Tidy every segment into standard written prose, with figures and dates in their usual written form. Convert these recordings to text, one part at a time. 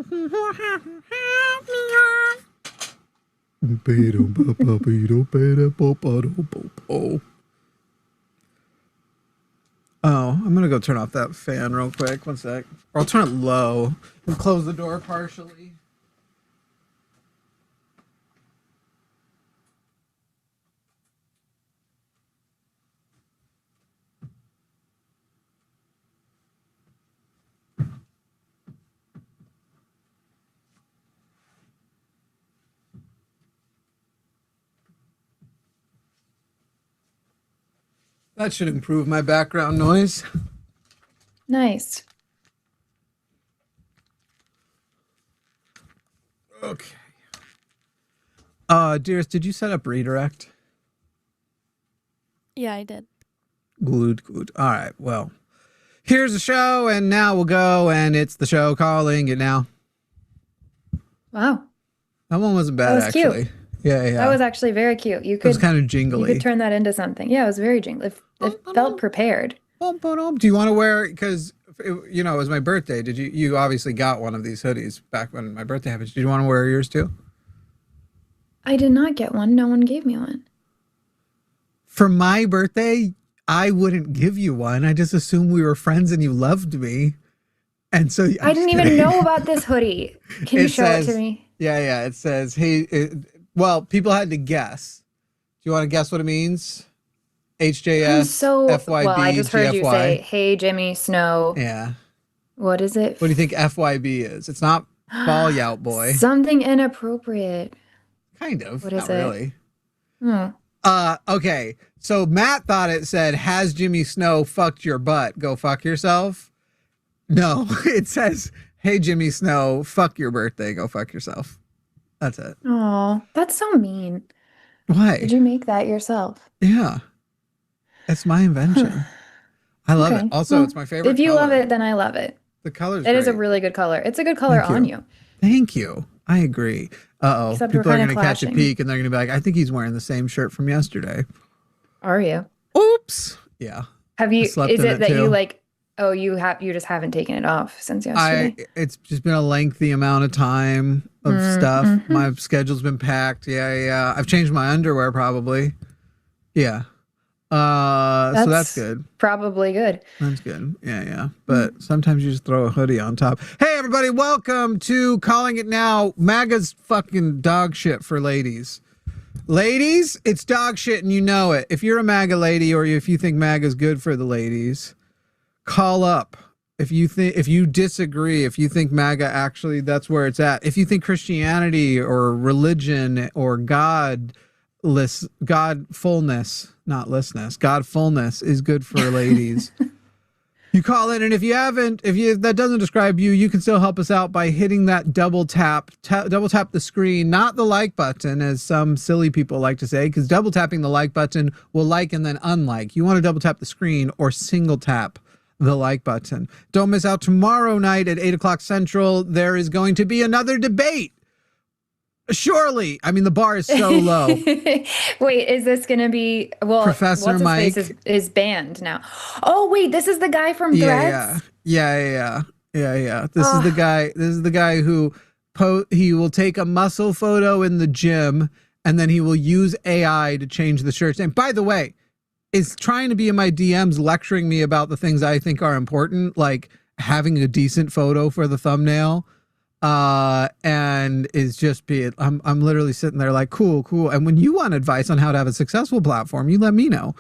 Oh, I'm gonna go turn off that fan real quick. One sec. Or I'll turn it low and close the door partially. That should improve my background noise. Nice. Okay. Dearest, did you set up redirect? Yeah, I did. Good. All right. Well, here's the show, and now we'll go, and it's the show calling it now. Wow. That one wasn't bad, That was actually. cute. Yeah. That was actually very cute. It was kind of jingly. You could turn that into something. Yeah, it was very jingly. It felt prepared. Do you want to wear, because, you know, it was my birthday. Did you obviously got one of these hoodies back when my birthday happened. Did you want to wear yours too? I did not get one. No one gave me one. For my birthday, I wouldn't give you one. I just assumed we were friends and you loved me. And so I didn't even know about this hoodie. Can you show it to me? Yeah. It says, hey, well, people had to guess. Do you want to guess what it means? HJS, FYB, well, I just heard GFY. you say, hey, Jimmy Snow. Yeah. What is it? What do you think FYB is? It's not Fall Out Boy. Something inappropriate. Kind of. What is not it? Really. Okay. So Matt thought it said, has Jimmy Snow fucked your butt? Go fuck yourself. No, it says, hey, Jimmy Snow, fuck your birthday. Go fuck yourself. That's it. Oh, that's so mean. Why? Did you make that yourself? Yeah. It's my invention. I love it. Also, well, it's my favorite If you color. love it, then I love it. The color's It great. is a really good color. It's a good color on you. Thank you. I agree. Uh-oh. Except People we're are kinda going to catch a clashing. peek and they're going to be like, I think he's wearing the same shirt from yesterday. Are you? Oops. Yeah. Have you? I slept Is in it that too. you like? Oh, you just haven't taken it off since yesterday. It's just been a lengthy amount of time of stuff. My schedule's been packed. Yeah. I've changed my underwear probably. Yeah. So that's good. Probably good. That's good. Yeah. But sometimes you just throw a hoodie on top. Hey, everybody. Welcome to Calling It Now. MAGA's fucking dog shit for ladies. Ladies, it's dog shit and you know it. If you're a MAGA lady or if you think MAGA's good for the ladies, call up. If you disagree, if you think MAGA actually that's where it's at. If you think Christianity or religion or Godfulness is good for ladies. You call in, and if that doesn't describe you, you can still help us out by hitting that double tap the screen, not the like button, as some silly people like to say, because double tapping the like button will like and then unlike. You want to double tap the screen or single tap the like button. Don't miss out tomorrow night at 8:00 Central. There is going to be another debate. Surely. I mean, the bar is so low. Wait, is this going to be, well, Professor Mike is banned now. Oh, wait, this is the guy from Threads? Yeah. This is the guy who he will take a muscle photo in the gym and then he will use AI to change the shirt's name. By the way, is trying to be in my DMs lecturing me about the things I think are important, like having a decent photo for the thumbnail. And is just I'm literally sitting there like, cool. And when you want advice on how to have a successful platform, you let me know.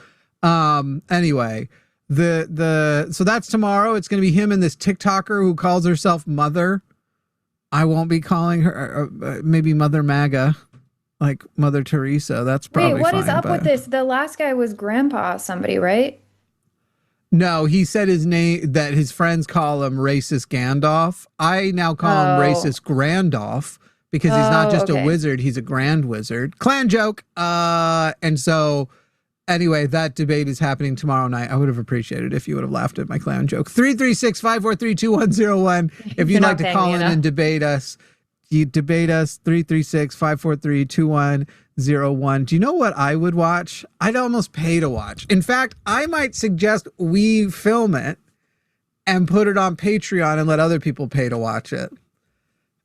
Anyway, so that's tomorrow. It's going to be him and this TikToker who calls herself Mother. I won't be calling her, maybe Mother MAGA, like Mother Teresa. That's probably Wait, what fine, is up but with this? The last guy was Grandpa somebody, right? No, he said his name, that his friends call him Racist Gandalf. I now call him Racist Grandolph because he's not just a wizard, he's a grand wizard. Clan joke. And so anyway, that debate is happening tomorrow night. I would have appreciated if you would have laughed at my clan joke. 336-543-2101 if you'd like to call in and debate us. You debate us, 336-543-2101. Do you know what I would watch? I'd almost pay to watch. In fact, I might suggest we film it and put it on Patreon and let other people pay to watch it.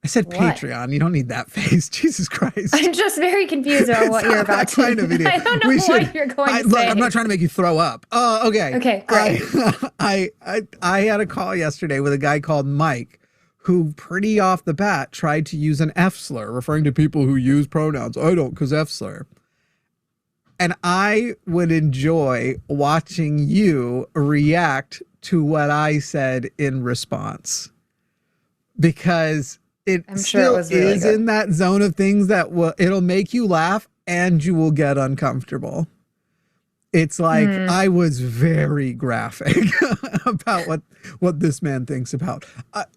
I said What? Patreon. You don't need that face. Jesus Christ. I'm just very confused about what you're about to. Kind of video. I don't know what you're going to look, say. I'm not trying to make you throw up. Oh, okay. Okay, great. I had a call yesterday with a guy called Mike, who pretty off the bat tried to use an F slur, referring to people who use pronouns. I don't, because F slur. And I would enjoy watching you react to what I said in response, because I'm sure it was really is good. in that zone of things that it'll make you laugh and you will get uncomfortable. It's like I was very graphic about what this man thinks about.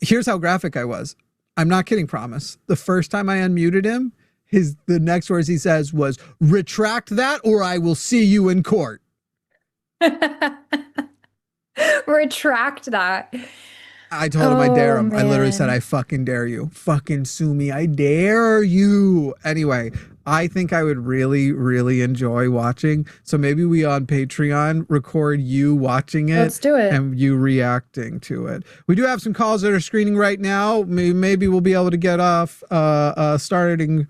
Here's how graphic I was. I'm not kidding, promise. The first time I unmuted him, the next words he says was, "Retract that or I will see you in court." Retract that. I told him I dare him. Man. I literally said, I fucking dare you. Fucking sue me. I dare you. Anyway, I think I would really, really enjoy watching. So maybe we on Patreon record you watching it. Let's do it. And you reacting to it. We do have some calls that are screening right now. Maybe we'll be able to get off starting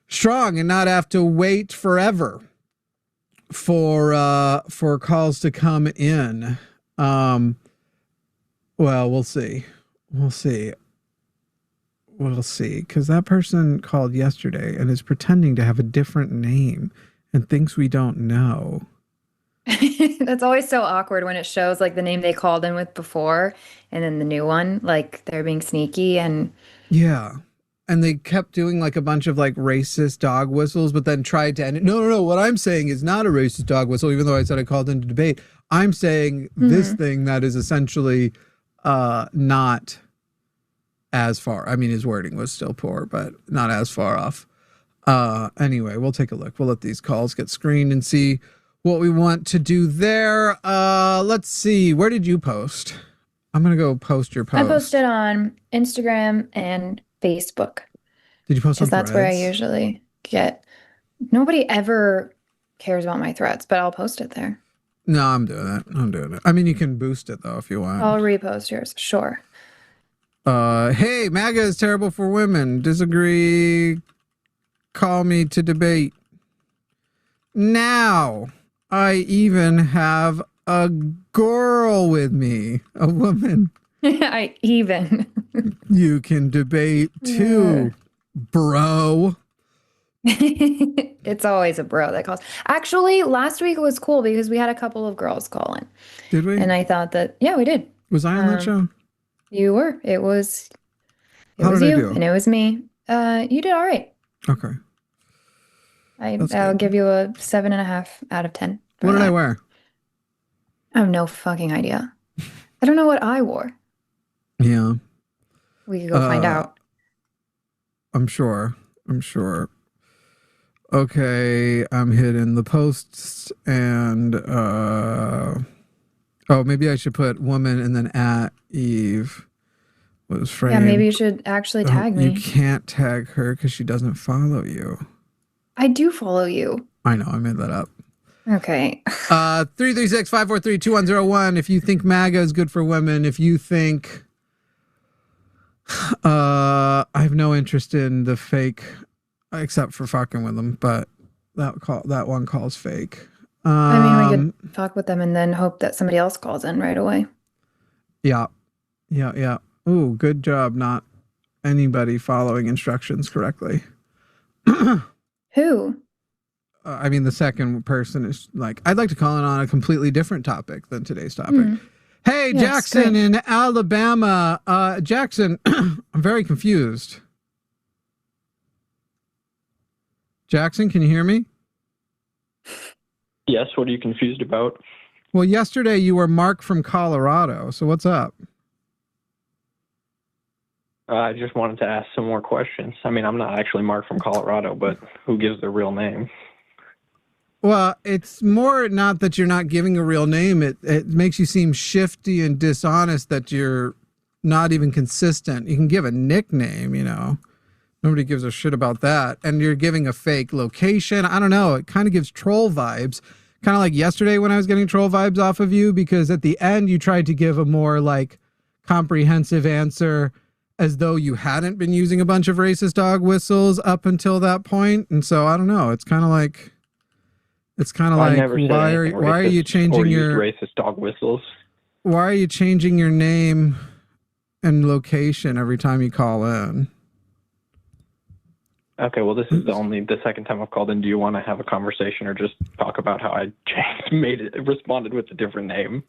strong and not have to wait forever for calls to come in. Well, we'll see. We'll see. Because that person called yesterday and is pretending to have a different name and thinks we don't know. That's always so awkward when it shows like the name they called in with before and then the new one, like they're being sneaky and yeah. And they kept doing like a bunch of like racist dog whistles, but then tried to end it. No. What I'm saying is not a racist dog whistle, even though I said I called into debate. I'm saying this thing that is essentially not as far. I mean, his wording was still poor, but not as far off. Anyway, we'll take a look. We'll let these calls get screened and see what we want to do there. Let's see. Where did you post? I'm going to go post your post. I posted on Instagram and Facebook. Did you post on Threads? That's where I Threads? usually get. Nobody ever cares about my threads, but I'll post it there. No, I'm doing it. I mean, you can boost it though if you want. I'll repost yours. Sure. Hey, MAGA is terrible for women. Disagree. Call me to debate. Now, I even have a girl with me, a woman. I even. You can debate too, bro. It's always a bro that calls. Actually, last week was cool because we had a couple of girls call in. Did we? And I thought that, yeah, we did. Was I on that show? You were. It was How did I you do? and it was me. You did all right. Okay. I'll give you a 7.5 out of 10. What did I wear? I have no fucking idea. I don't know what I wore. Yeah. We could go find out. I'm sure. Okay, I'm hitting the posts and maybe I should put woman and then at Eve was framed. Yeah, maybe you should actually tag me. You can't tag her because she doesn't follow you. I do follow you. I know, I made that up. Okay. 336-543-2101 if you think MAGA is good for women. If you think I have no interest in the fake except for fucking with them, but that one call's fake. I mean, we could fuck with them and then hope that somebody else calls in right away. Yeah. Ooh, good job not anybody following instructions correctly. Who? I mean, the second person is like, I'd like to call in on a completely different topic than today's topic. Hey, Yes, Jackson great. in Alabama. Jackson, I'm very confused. Jackson, can you hear me? Yes, what are you confused about? Well, yesterday you were Mark from Colorado, so what's up? I just wanted to ask some more questions. I mean, I'm not actually Mark from Colorado, but who gives their real name? Well, it's more not that you're not giving a real name. It makes you seem shifty and dishonest that you're not even consistent. You can give a nickname, you know. Nobody gives a shit about that. And you're giving a fake location. I don't know. It kind of gives troll vibes. Kind of like yesterday when I was getting troll vibes off of you, because at the end you tried to give a more like comprehensive answer as though you hadn't been using a bunch of racist dog whistles up until that point. And so I don't know. It's kind of like why are you changing your racist dog whistles? Why are you changing your name and location every time you call in? Okay, well, this is the second time I've called in. Do you want to have a conversation or just talk about how I responded with a different name?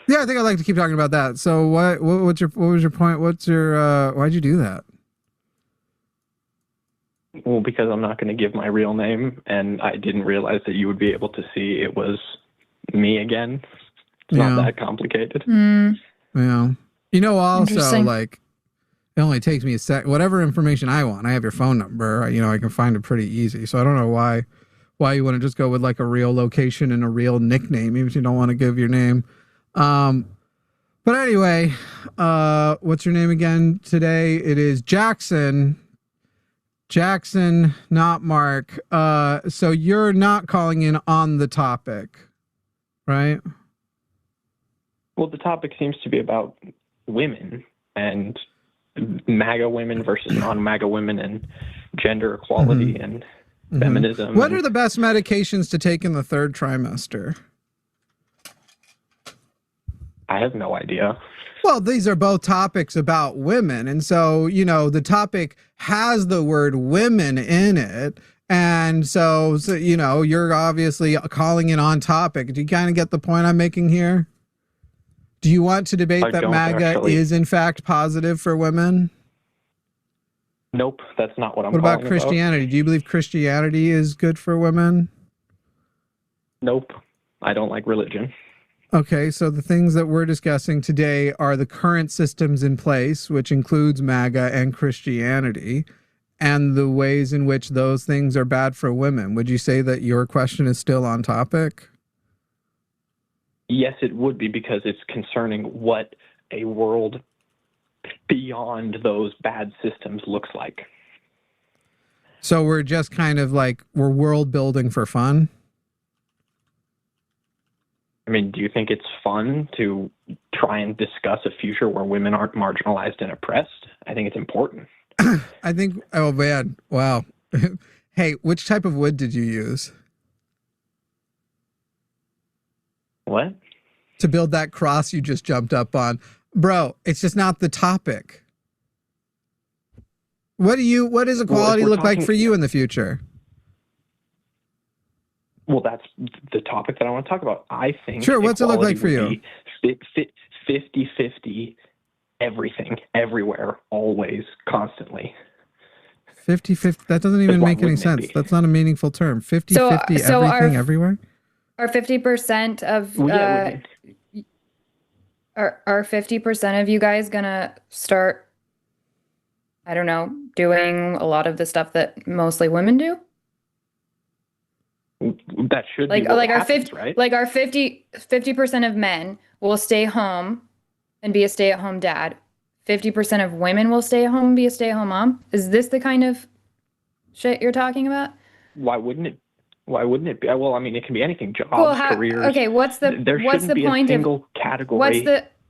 Yeah, I think I'd like to keep talking about that. So what was your point? Why'd you do that? Well, because I'm not going to give my real name, and I didn't realize that you would be able to see it was me again. It's not that complicated. Yeah. Also, like, it only takes me a sec. Whatever information I want, I have your phone number. I can find it pretty easy. So I don't know why you want to just go with like a real location and a real nickname, even if you don't want to give your name. But anyway, what's your name again today? It is Jackson, not Mark. So you're not calling in on the topic, right? Well, the topic seems to be about women and MAGA women versus non-MAGA women and gender equality and feminism. What are the best medications to take in the third trimester? I have no idea. Well, these are both topics about women. And so, the topic has the word women in it. And so you're obviously calling it on topic. Do you kind of get the point I'm making here? Do you want to debate that MAGA is in fact positive for women? Nope, that's not what I'm calling about. What about Christianity? Do you believe Christianity is good for women? Nope, I don't like religion. Okay, so the things that we're discussing today are the current systems in place, which includes MAGA and Christianity, and the ways in which those things are bad for women. Would you say that your question is still on topic? Yes, it would be, because it's concerning what a world beyond those bad systems looks like. So we're just kind of like, we're world building for fun? I mean, do you think it's fun to try and discuss a future where women aren't marginalized and oppressed? I think it's important. I think, oh man, wow. Hey, which type of wood did you use? What? To build that cross you just jumped up on. Bro, it's just not the topic. What does equality look like for you in the future? Well, that's the topic that I want to talk about. I think. Sure, what's it look like for you? 50-50, everything, everywhere, always, constantly. 50-50, that doesn't even make any sense. That's not a meaningful term. 50-50, everything, everywhere? Are 50% of are 50% of you guys gonna start, I don't know, doing a lot of the stuff that mostly women do? That should like be what our happens, 50 right? Like our 50% of men will stay home and be a stay-at-home dad. 50% of women will stay at home and be a stay-at-home mom. Is this the kind of shit you're talking about? Why wouldn't it be? Well, I mean, it can be anything: jobs, careers. Okay, what's the point of category?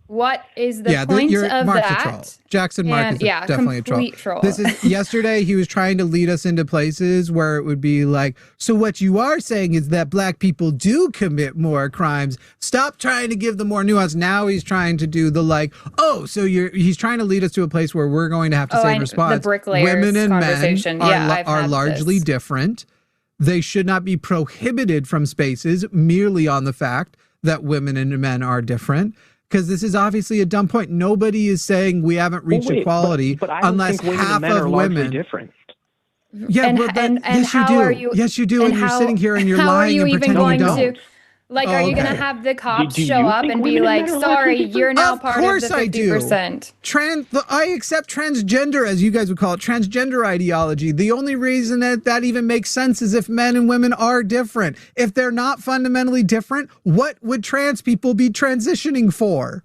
What is the point of Mark's that? A troll. Jackson Mark is definitely a troll. This is yesterday. He was trying to lead us into places where it would be like, so what you are saying is that black people do commit more crimes. Stop trying to give them more nuance. Now he's trying to do the like, he's trying to lead us to a place where we're going to have to say in response, the bricklayers women and conversation. men are largely different. They should not be prohibited from spaces merely on the fact that women and men are different. Because this is obviously a dumb point. Nobody is saying we haven't reached equality but I unless think women half and men of are women. Different. Yeah, yes, you do. Yes, you do. And you're sitting here and you're lying and pretending you don't. Are you going to have the cops show up and be like, sorry, you're now part of the 50%? I accept transgender, as you guys would call it, transgender ideology. The only reason that even makes sense is if men and women are different. If they're not fundamentally different, what would trans people be transitioning for?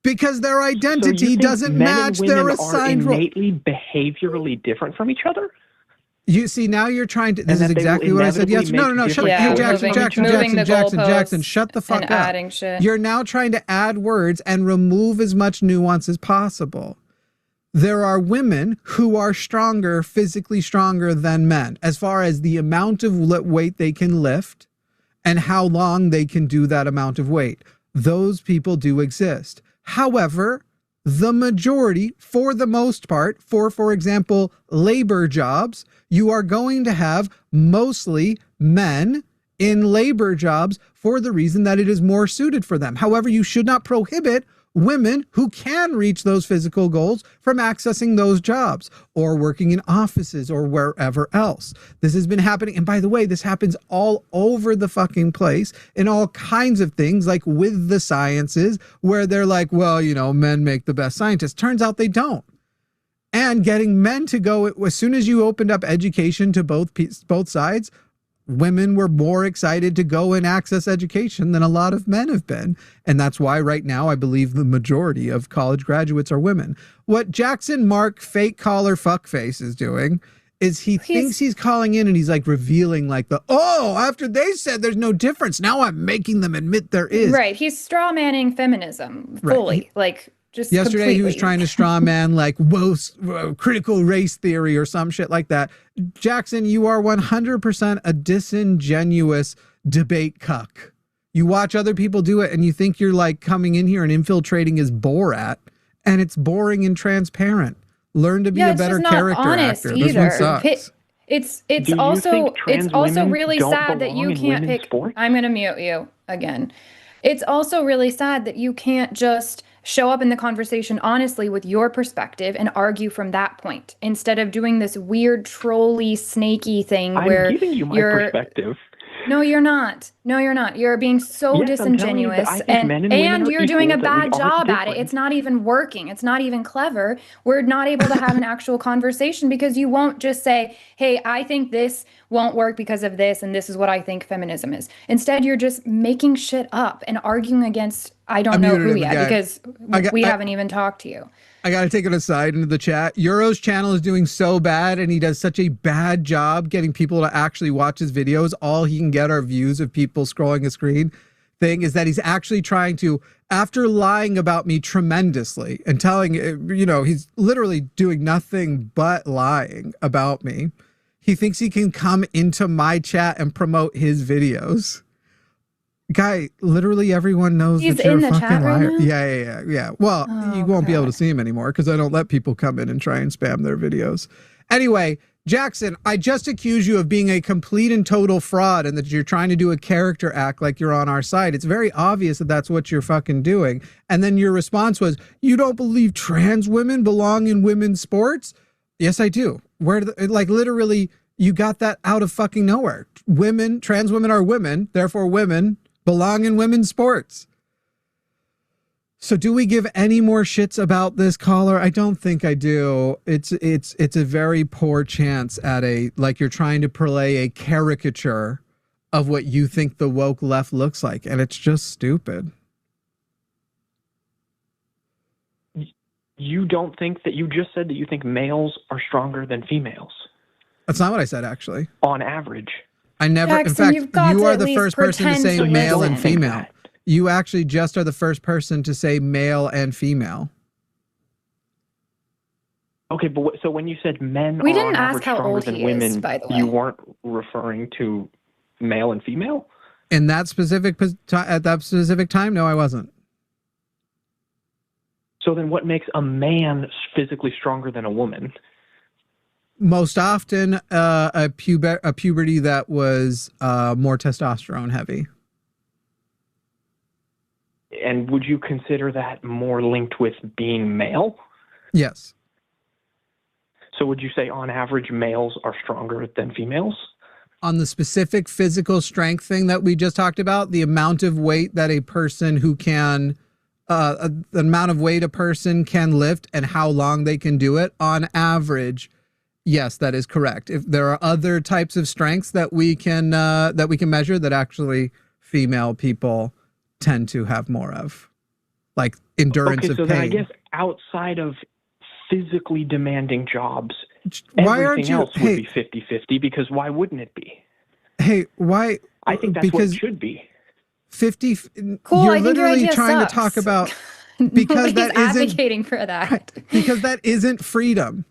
Because their identity doesn't match their assigned role. Are innately behaviorally different from each other? You see, now you're trying to, this is exactly what I said. Yes, no, shut up. Jackson, shut the fuck up. Shit. You're now trying to add words and remove as much nuance as possible. there are women who are stronger, physically stronger than men, as far as the amount of weight they can lift and how long they can do that amount of weight. Those people do exist. However, the majority, for the most part, for example, labor jobs, you are going to have mostly men in labor jobs for the reason that it is more suited for them. However, you should not prohibit women who can reach those physical goals from accessing those jobs or working in offices or wherever else. This has been happening. And by the way, this happens all over the fucking place in all kinds of things, like with the sciences, where they're like, well, you know, men make the best scientists. Turns out they don't. And getting men to go, as soon as you opened up education to both sides, women were more excited to go and access education than a lot of men have been. And that's why right now I believe the majority of college graduates are women. What Jackson Mark fake caller fuckface is doing is he thinks he's calling in and he's like revealing like after they said there's no difference, now I'm making them admit there is. Right. He's straw manning feminism fully. Right. Just yesterday completely. He was trying to straw man like critical race theory or some shit like that. Jackson, you are 100% a disingenuous debate cuck. You watch other people do it and you think you're like coming in here and infiltrating as Borat, and it's boring and transparent. Learn to be a better character actor. This one sucks. It's also really sad that you can't pick. Sports? I'm going to mute you again. It's also really sad that you can't just show up in the conversation honestly with your perspective and argue from that point instead of doing this weird trolly snaky thing where I'm giving you my perspective. No, you're not. No, you're not. You're being so disingenuous and you're doing a bad job at it. It's not even working. It's not even clever. We're not able to have an actual conversation because you won't just say, hey, I think this won't work because of this, and this is what I think feminism is. Instead, you're just making shit up and arguing against I don't know who yet because we haven't even talked to you. I got to take it aside into the chat. Euro's channel is doing so bad and he does such a bad job getting people to actually watch his videos. All he can get are views of people scrolling a screen. Thing is that he's actually trying to, after lying about me tremendously and telling, you know, he's literally doing nothing but lying about me. He thinks he can come into my chat and promote his videos. Guy, literally everyone knows that you're a fucking liar. Right now? Yeah. Well, you won't be able to see him anymore because I don't let people come in and try and spam their videos. Anyway, Jackson, I just accuse you of being a complete and total fraud and that you're trying to do a character act like you're on our side. It's very obvious that that's what you're fucking doing. And then your response was, you don't believe trans women belong in women's sports? Yes, I do. Like literally, you got that out of fucking nowhere. Trans women are women, therefore women belong in women's sports. So do we give any more shits about this caller? I don't think I do. It's a very poor chance at like you're trying to play a caricature of what you think the woke left looks like, and it's just stupid. You don't think that you just said that you think males are stronger than females? That's not what I said, actually. On average. I never, Jackson, in fact, you are the first person to say male and female. You actually just are the first person to say male and female. Okay, but so when you said men we are didn't on ask average how stronger old than he women, is, by the way. You weren't referring to male and female? In that specific at that specific time, no, I wasn't. So then what makes a man physically stronger than a woman? Most often a puberty that was more testosterone heavy. And would you consider that more linked with being male? Yes. So would you say on average males are stronger than females? On the specific physical strength thing that we just talked about, the amount of weight that a person who can, the amount of weight a person can lift and how long they can do it, on average, yes, that is correct. If there are other types of strengths that we can measure that actually female people tend to have more of, like endurance of pain. Then I guess outside of physically demanding jobs, why everything else would be 50-50, because why wouldn't it be? Hey, why? I think that's what it should be. 50. Cool, you're literally trying to talk about. Because Nobody's that isn't advocating for that. because that isn't freedom.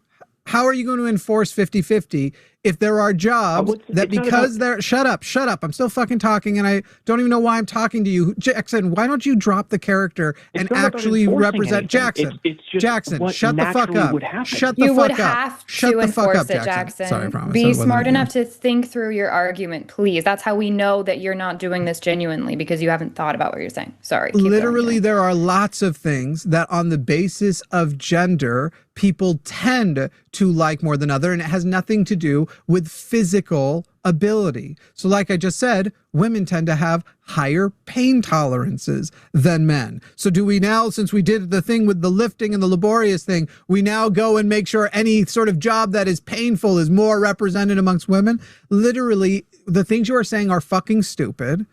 How are you going to enforce 50-50 if there are jobs that because they're shut up. I'm still fucking talking and I don't even know why I'm talking to you. Jackson, why don't you drop the character and actually represent Jackson? Jackson, shut the fuck up. Shut the You would fuck up. have Shut to the fuck enforce up, it, Jackson. Sorry, I promise. Be smart enough to think through your argument, please. That's how we know that you're not doing this genuinely, because you haven't thought about what you're saying. Sorry. Literally, there are lots of things that on the basis of gender, people tend to like more than other, and it has nothing to do with physical ability. So like I just said, women tend to have higher pain tolerances than men. So do we now, since we did the thing with the lifting and the laborious thing, we now go and make sure any sort of job that is painful is more represented amongst women? Literally, the things you are saying are fucking stupid.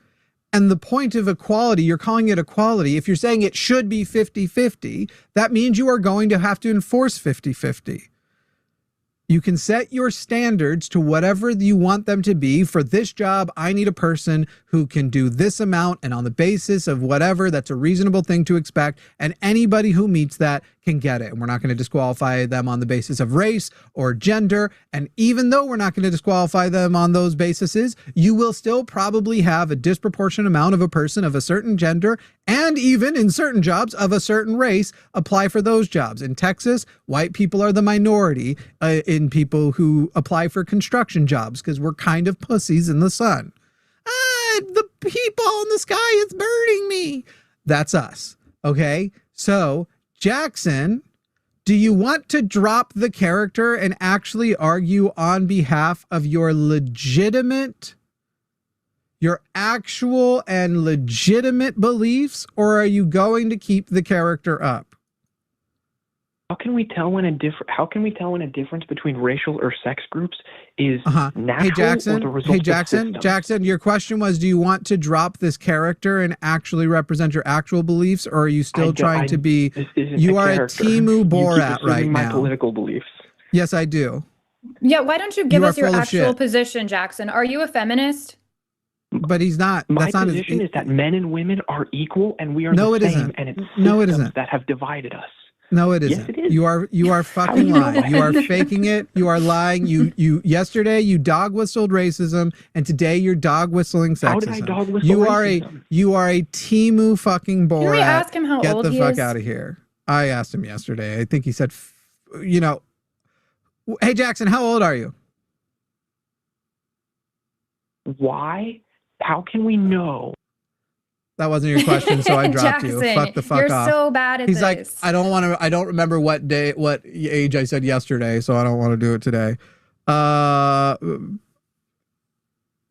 And the point of equality, you're calling it equality. If you're saying it should be 50-50, that means you are going to have to enforce 50-50. You can set your standards to whatever you want them to be. For this job, I need a person who can do this amount, and on the basis of whatever, that's a reasonable thing to expect, and anybody who meets that can get it. And we're not going to disqualify them on the basis of race or gender. And even though we're not going to disqualify them on those bases, you will still probably have a disproportionate amount of a person of a certain gender, and even in certain jobs of a certain race, apply for those jobs. In Texas, white people are the minority in people who apply for construction jobs because we're kind of pussies in the sun. The people in the sky, it's burning me. That's us. Okay. So Jackson, do you want to drop the character and actually argue on behalf of your actual and legitimate beliefs, or are you going to keep the character up? How can we tell when a difference between racial or sex groups is natural or the result of systems? Jackson, your question was, do you want to drop this character and actually represent your actual beliefs, or are you still trying to be? You are a Timu Borat right now. My political beliefs. Yes, I do. Yeah, why don't you give us your actual position, Jackson? Are you a feminist? But he's not. My position is that men and women are equal, and we are the same. And it's systems that have divided us. No, it isn't. Yes, it is. You are fucking lying. You are faking it. You are lying. Yesterday you dog whistled racism, and today you're dog whistling sexism. How did I dog whistle racism? You are a Timu fucking Borat. Can we ask him how old he is? Get the fuck out of here. I asked him yesterday. I think he said, hey Jackson, how old are you? Why? How can we know? That wasn't your question, so I dropped Jackson, you. Fuck the fuck off. You're so bad at this. He's like, I don't remember what age I said yesterday, so I don't want to do it today. And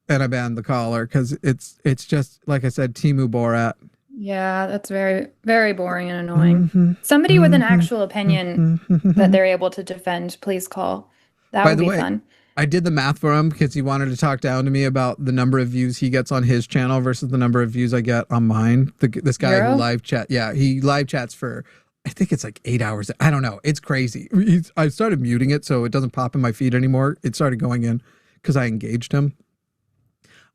I banned the caller because it's just, like I said, Timu Borat. Yeah, that's very, very boring and annoying. Somebody with an actual opinion that they're able to defend, please call. That would be fun. I did the math for him because he wanted to talk down to me about the number of views he gets on his channel versus the number of views I get on mine. This guy who live chat. Yeah, he live chats for, I think it's like 8 hours. I don't know. It's crazy. I started muting it so it doesn't pop in my feed anymore. It started going in because I engaged him.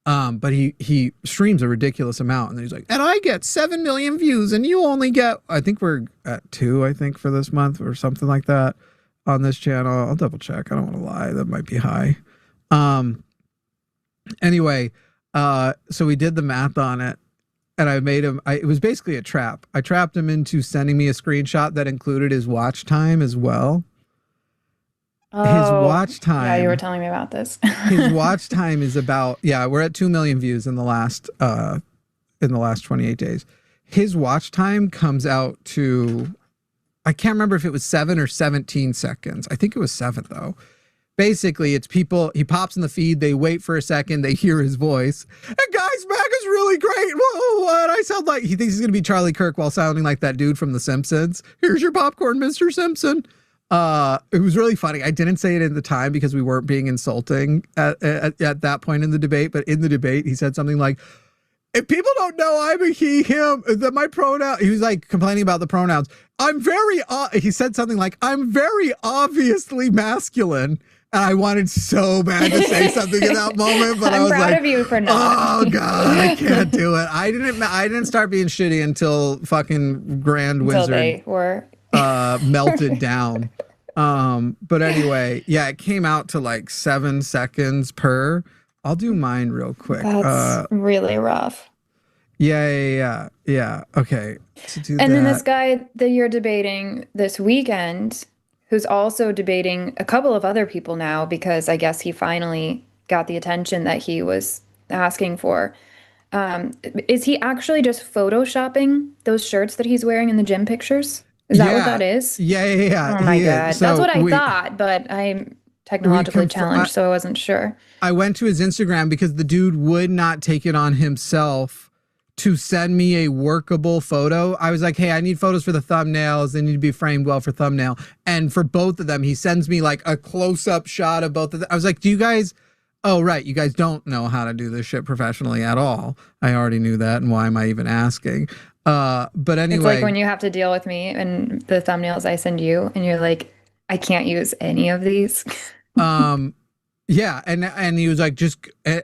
But he streams a ridiculous amount, and then he's like, and I get 7 million views and you only get, I think we're at 2, I think, for this month or something like that. On this channel. I'll double check. I don't want to lie. That might be high. Anyway, so we did the math on it, and I made him, it was basically a trap. I trapped him into sending me a screenshot that included his watch time as well. Oh, his watch time. Yeah, you were telling me about this. His watch time is about, we're at 2 million views in the last 28 days. His watch time comes out to, I can't remember if it was 7 or 17 seconds. I think it was 7 though. Basically, it's people, he pops in the feed, they wait for a second, they hear his voice. And guys, MAGA's really great. Whoa, what? I sound like, he thinks he's going to be Charlie Kirk while sounding like that dude from The Simpsons. Here's your popcorn, Mr. Simpson. It was really funny. I didn't say it in the time because we weren't being insulting at that point in the debate. But in the debate, he said something like, if people don't know I'm a he, him, that my pronoun, he was like complaining about the pronouns. He said something like, I'm very obviously masculine. And I wanted so bad to say something in that moment, but I was proud like, of you for not. oh God, I can't do it. I didn't start being shitty until fucking Grand Until Wizard they were. melted down. But anyway, yeah, it came out to like 7 seconds per. I'll do mine real quick. That's really rough. Yeah. Okay. And then this guy that you're debating this weekend, who's also debating a couple of other people now, because I guess he finally got the attention that he was asking for. Is he actually just photoshopping those shirts that he's wearing in the gym pictures? Is that what that is? Yeah. Oh my God. So that's what I thought, but I'm technologically challenged, so I wasn't sure. I went to his Instagram because the dude would not take it on himself to send me a workable photo. I was like, hey, I need photos for the thumbnails. They need to be framed well for thumbnail. And for both of them, he sends me like a close-up shot of both of them. I was like, do you guys... Oh, right. You guys don't know how to do this shit professionally at all. I already knew that. And why am I even asking? But anyway... It's like when you have to deal with me and the thumbnails I send you, and you're like, I can't use any of these. Yeah, and he was like,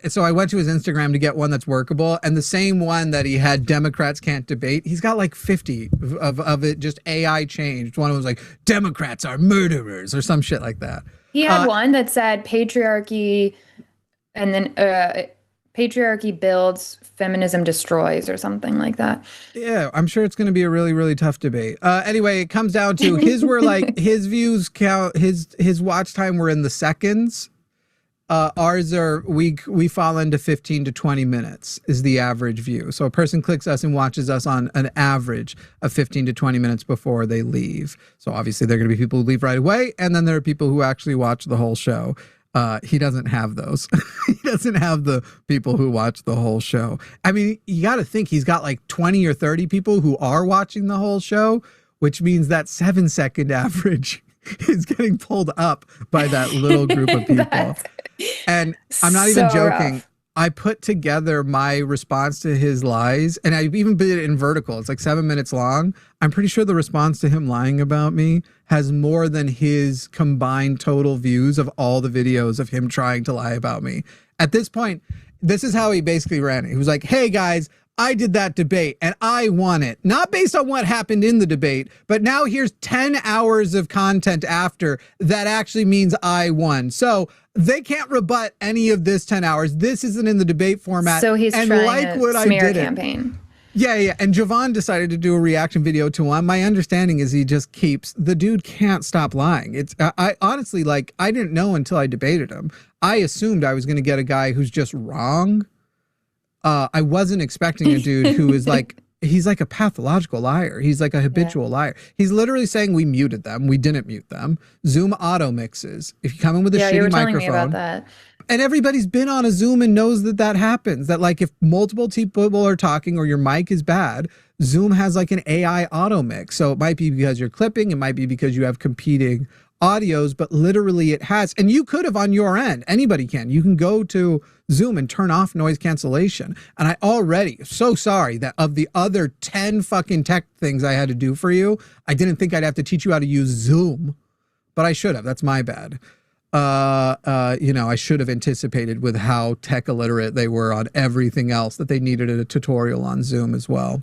so I went to his Instagram to get one that's workable, and the same one that he had Democrats can't debate, he's got like 50 of it just AI changed. One was like, Democrats are murderers or some shit like that. He had one that said patriarchy, and then patriarchy builds, feminism destroys, or something like that. Yeah, I'm sure it's going to be a really, really tough debate. Anyway, it comes down to his were like, his views count, his watch time were in the seconds. Ours are, we fall into 15 to 20 minutes is the average view. So a person clicks us and watches us on an average of 15 to 20 minutes before they leave. So obviously there are going to be people who leave right away. And then there are people who actually watch the whole show. He doesn't have those. He doesn't have the people who watch the whole show. I mean, you got to think he's got like 20 or 30 people who are watching the whole show, which means that 7-second average is getting pulled up by that little group of people. And I'm not even joking. Rough. I put together my response to his lies, and I even put it in vertical. It's like 7 minutes long. I'm pretty sure the response to him lying about me has more than his combined total views of all the videos of him trying to lie about me. At this point, this is how he basically ran it. He was like, hey guys, I did that debate and I won it. Not based on what happened in the debate, but now here's 10 hours of content after that actually means I won. So they can't rebut any of this 10 hours. This isn't in the debate format. So he's and trying like a what smear I did campaign. Yeah. And Javon decided to do a reaction video to one. My understanding is he just keeps, the dude can't stop lying. It's, I honestly, like, I didn't know until I debated him. I assumed I was going to get a guy who's just wrong. I wasn't expecting a dude who is like, he's like a pathological liar. He's like a habitual liar. He's literally saying we muted them. We didn't mute them. Zoom auto mixes. If you come in with a shitty you were telling microphone. me about that. And everybody's been on a Zoom and knows that that happens. That like if multiple people are talking or your mic is bad, Zoom has like an AI auto mix. So it might be because you're clipping. It might be because you have competing audios, but literally it has. And you could have on your end. Anybody can. You can go to Zoom and turn off noise cancellation. And I already so sorry that of the other 10 fucking tech things I had to do for you, I didn't think I'd have to teach you how to use Zoom, but I should have. That's my bad. You know, I should have anticipated with how tech illiterate they were on everything else that they needed a tutorial on Zoom as well.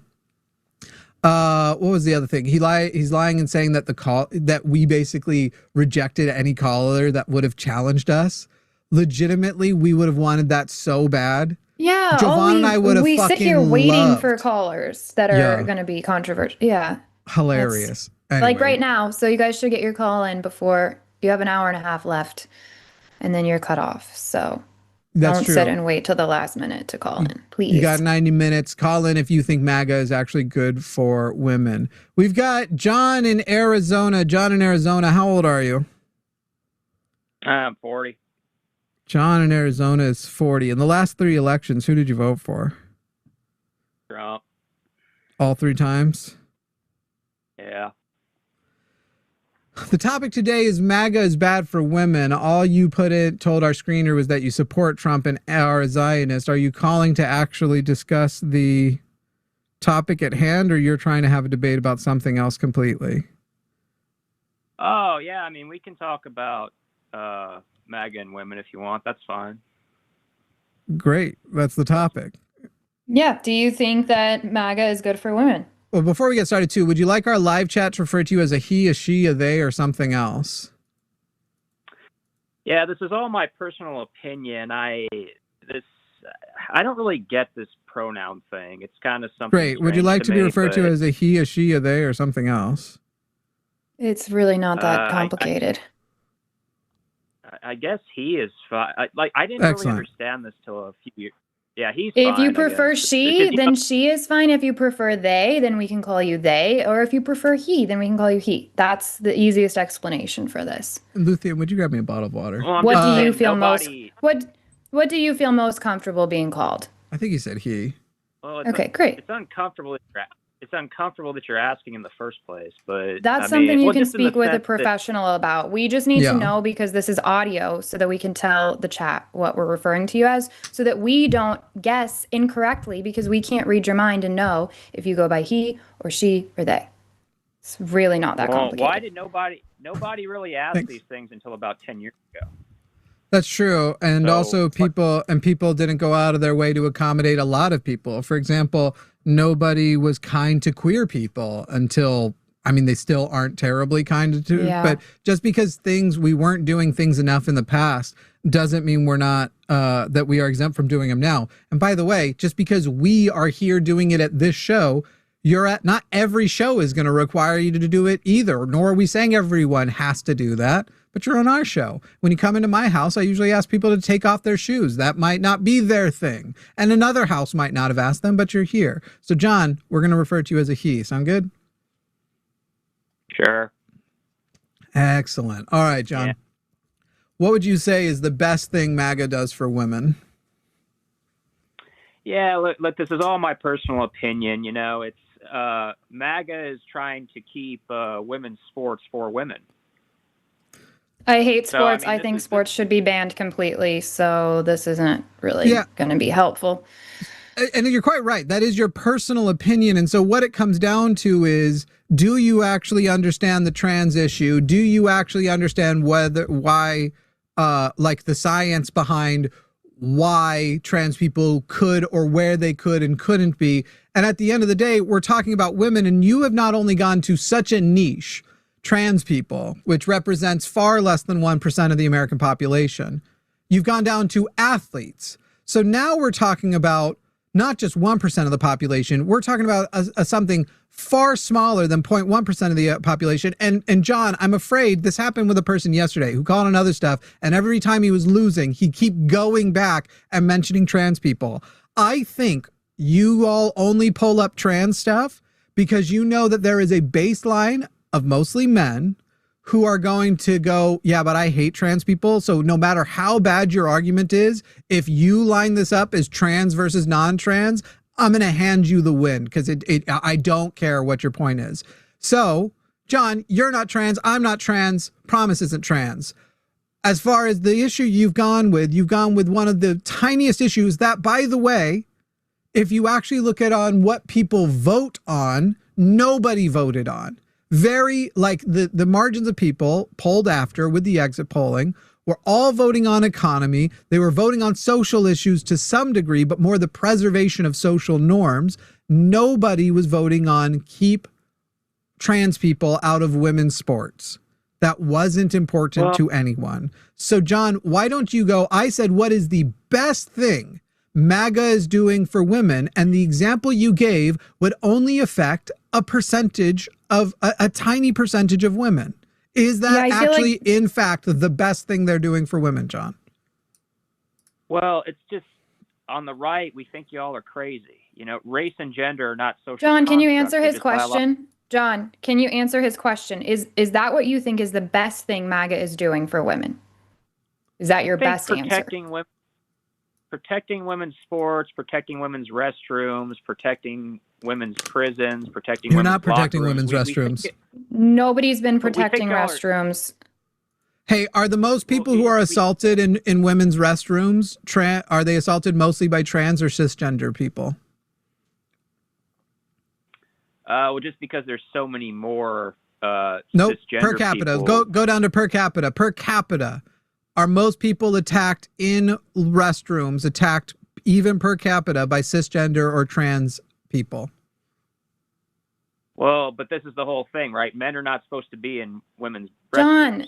What was the other thing? He's lying and saying that that we basically rejected any caller that would have challenged us. Legitimately, we would have wanted that so bad. Yeah, Javon and I would have we fucking sit here waiting loved. for callers that are going to be controversial. Yeah, hilarious. Anyway. Like right now, so you guys should get your call in before you have an hour and a half left, and then you're cut off. So don't sit and wait till the last minute to call in, please. You got 90 minutes. Call in if you think MAGA is actually good for women. We've got John in Arizona. John in Arizona, how old are you? I'm 40. John in Arizona is 40. In the last 3 elections, who did you vote for? Trump. All 3 times? Yeah. The topic today is MAGA is bad for women. All you told our screener was that you support Trump and are a Zionist. Are you calling to actually discuss the topic at hand, or you're trying to have a debate about something else completely? Oh, yeah. I mean, we can talk about MAGA and women if you want. That's fine. Great. That's the topic. Yeah. Do you think that MAGA is good for women? Well, before we get started, too, would you like our live chat to refer to you as a he, a she, a they, or something else? Yeah, this is all my personal opinion. I don't really get this pronoun thing. It's kind of something. Great. Would you like to be referred to as a he, a she, a they, or something else? It's really not that complicated. I guess he is fine. I didn't really understand this till a few years. Yeah, he's fine. If you prefer she, then she is fine. If you prefer they, then we can call you they. Or if you prefer he, then we can call you he. That's the easiest explanation for this. Luthien, would you grab me a bottle of water? Well, what do you feel What do you feel most comfortable being called? I think he said he. Well, okay, great. It's uncomfortable. It's uncomfortable that you're asking in the first place, but that's something you can speak with a professional about. We just need to know, because this is audio, so that we can tell the chat what we're referring to you as, so that we don't guess incorrectly, because we can't read your mind and know if you go by he or she or they. It's really not that complicated. Why did nobody really ask these things until about 10 years ago? That's true. And also people didn't go out of their way to accommodate a lot of people. For example, nobody was kind to queer people until, I mean, they still aren't terribly kind to, but just because we weren't doing things enough in the past doesn't mean we're not, that we are exempt from doing them now. And by the way, just because we are here doing it at this show, not every show is going to require you to do it either, nor are we saying everyone has to do that. But you're on our show. When you come into my house, I usually ask people to take off their shoes. That might not be their thing. And another house might not have asked them, but you're here. So, John, we're going to refer to you as a he. Sound good? Sure. Excellent. All right, John. Yeah. What would you say is the best thing MAGA does for women? Yeah, look, this is all my personal opinion. You know, it's MAGA is trying to keep women's sports for women. I hate sports. I think sports should be banned completely. So this isn't really going to be helpful. And you're quite right. That is your personal opinion. And so what it comes down to is, do you actually understand the trans issue? Do you actually understand why, like the science behind why trans people could, or where they could and couldn't be? And at the end of the day, we're talking about women, and you have not only gone to such a niche, trans people, which represents far less than 1% of the American population. You've gone down to athletes. So now we're talking about not just 1% of the population. We're talking about something far smaller than 0.1% of the population. And John, I'm afraid this happened with a person yesterday who called on other stuff. And every time he was losing, he'd keep going back and mentioning trans people. I think you all only pull up trans stuff because you know that there is a baseline of mostly men who are going to go, yeah, but I hate trans people. So no matter how bad your argument is, if you line this up as trans versus non-trans, I'm going to hand you the win, because I don't care what your point is. So, John, you're not trans. I'm not trans. Promise isn't trans. As far as the issue you've gone with one of the tiniest issues that, by the way, if you actually look at on what people vote on, nobody voted on. The margins of people polled after with the exit polling were all voting on economy. They were voting on social issues to some degree, but more the preservation of social norms. Nobody was voting on keep trans people out of women's sports. That wasn't important to anyone. So, John, why don't you go? I said, what is the best thing MAGA is doing for women? And the example you gave would only affect a percentage of a tiny percentage of women. Is that actually, in fact, the best thing they're doing for women, John? Well, it's just on the right, we think y'all are crazy. You know, race and gender are not social. John, can you answer his question? John, can you answer his question? Is that what you think is the best thing MAGA is doing for women? Is that your best answer? Protecting women's sports, protecting women's restrooms, protecting women's prisons, protecting We're not protecting women's restrooms. Nobody's been protecting restrooms. Hey, are the most people who are assaulted in women's restrooms, are they assaulted mostly by trans or cisgender people? Well, just because there's so many more nope, cisgender per capita. people. Go down to per capita. Per capita. are most people attacked in restrooms, attacked even per capita by cisgender or trans people? Well, but this is the whole thing, right? Men are not supposed to be in women's John. restrooms.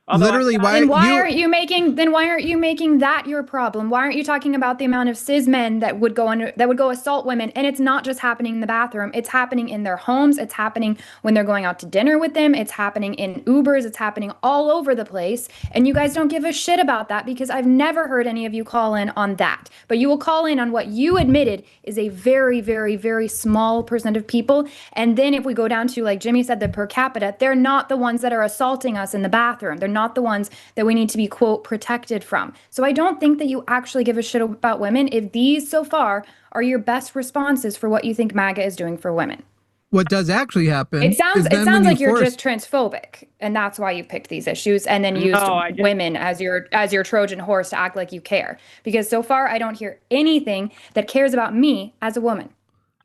Although Literally, Then why aren't you making that your problem? Why aren't you talking about the amount of cis men that would go assault women? And it's not just happening in the bathroom. It's happening in their homes. It's happening when they're going out to dinner with them. It's happening in Ubers. It's happening all over the place. And you guys don't give a shit about that because I've never heard any of you call in on that. But you will call in on what you admitted is a very, very, very small percent of people. And then if we go down to, like Jimmy said, the per capita, they're not the ones that are assaulting us in the bathroom. They're not the ones that we need to be, quote, protected from. So I don't think that you actually give a shit about women if these so far are your best responses for what you think MAGA is doing for women. What does actually happen? It sounds like you're just transphobic, and that's why you picked these issues and then used women as your Trojan horse to act like you care. Because so far I don't hear anything that cares about me as a woman.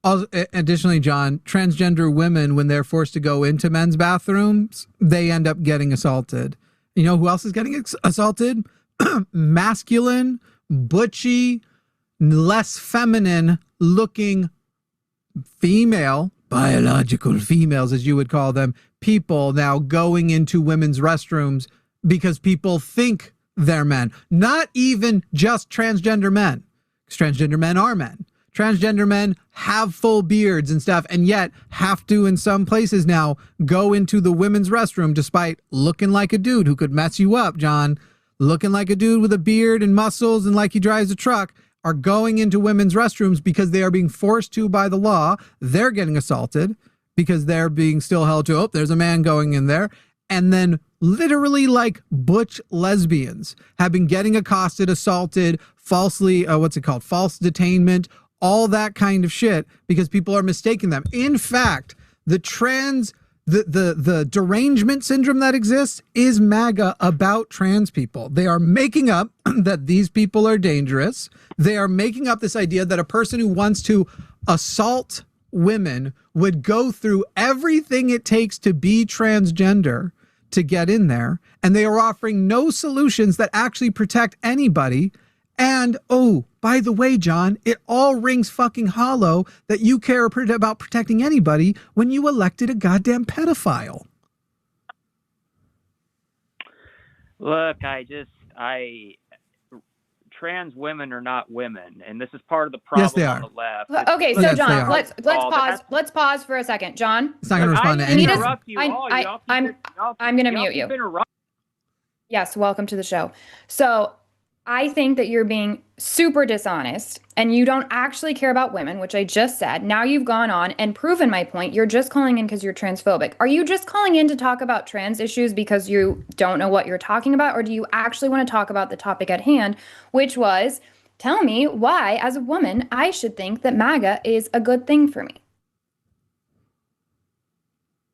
Also, additionally, John, transgender women, when they're forced to go into men's bathrooms, they end up getting assaulted. You know who else is getting assaulted? Masculine, butchy, less feminine looking female, biological females, as you would call them, people now going into women's restrooms because people think they're men. Not even just transgender men, because transgender men are men. Transgender men have full beards and stuff, and yet have to, in some places now, go into the women's restroom despite looking like a dude who could mess you up, John. Looking like a dude with a beard and muscles and like he drives a truck, are going into women's restrooms because they are being forced to by the law. They're getting assaulted because they're being still held to, oh, there's a man going in there. And then literally like butch lesbians have been getting accosted, assaulted, falsely, false detainment, all that kind of shit because people are mistaking them. In fact, the derangement syndrome that exists is MAGA about trans people. They are making up that these people are dangerous. They are making up this idea that a person who wants to assault women would go through everything it takes to be transgender to get in there. And they are offering no solutions that actually protect anybody. And, oh, by the way, John, it all rings fucking hollow that you care about protecting anybody when you elected a goddamn pedophile. Look, trans women are not women, and this is part of the problem. Yes, they on are. The left. Okay, so John, let's pause for a second. John, it's not going to respond to anything. I'm going to mute you. Yes, welcome to the show. So I think that you're being super dishonest and you don't actually care about women, which I just said. Now you've gone on and proven my point. You're just calling in because you're transphobic. Are you just calling in to talk about trans issues because you don't know what you're talking about? Or do you actually want to talk about the topic at hand, which was, tell me why, as a woman, I should think that MAGA is a good thing for me?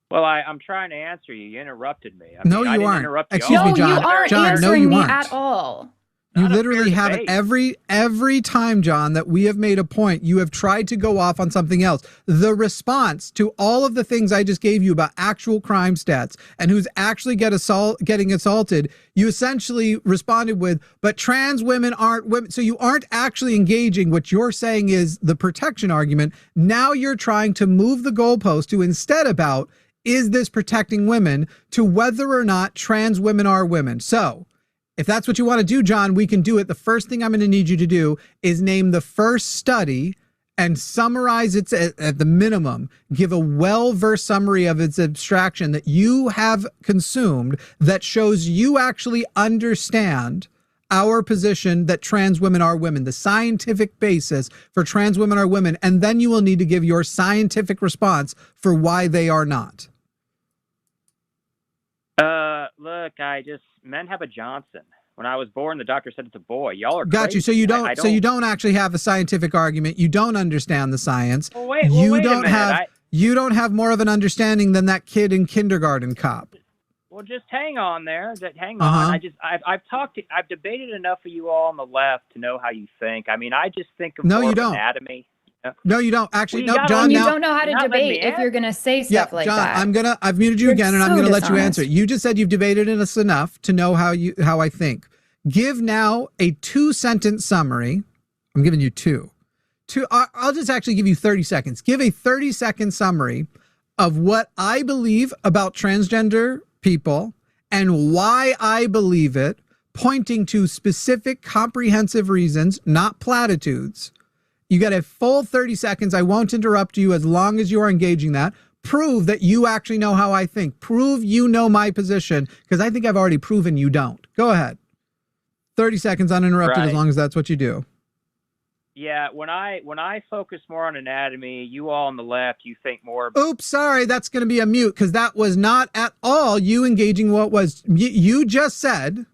Well, I'm trying to answer you. You interrupted me. No, you aren't. Excuse me, John. No, you aren't answering me at all. You literally have it every time, John, that we have made a point, you have tried to go off on something else. The response to all of the things I just gave you about actual crime stats and who's actually getting assaulted, you essentially responded with, but trans women aren't women. So you aren't actually engaging. What you're saying is the protection argument. Now you're trying to move the goalpost to instead about, is this protecting women, to whether or not trans women are women. So if that's what you want to do, John, we can do it. The first thing I'm going to need you to do is name the first study and summarize it at the minimum. Give a well-versed summary of its abstraction that you have consumed that shows you actually understand our position that trans women are women, the scientific basis for trans women are women, and then you will need to give your scientific response for why they are not. Look, men have a Johnson. When I was born, the doctor said it's a boy. Y'all are got crazy. you. So you don't. So you don't actually have a scientific argument. You don't understand the science. Well, wait you a don't minute. have. You don't have more of an understanding than that kid in kindergarten cop. Well, just hang on there. Hang on. I've debated enough of you all on the left to know how you think. I mean, I just think of anatomy. No, you don't. Actually, well, no, John. You don't know how to debate if you're going to say stuff like John, that. I've muted you again, and I'm going to let you answer. You just said you've debated us enough to know how I think. Give now a 2-sentence summary. I'm giving you two. I'll just actually give you 30 seconds. Give a 30-second summary of what I believe about transgender people and why I believe it, pointing to specific comprehensive reasons, not platitudes. You got a full 30 seconds. I won't interrupt you as long as you are engaging that. Prove that you actually know how I think. Prove you know my position, because I think I've already proven you don't. Go ahead. 30 seconds uninterrupted, Right. as long as that's what you do. Yeah, when I focus more on anatomy, you all on the left, you think more. Oops, sorry, that's going to be a mute, because that was not at all you engaging what was. You just said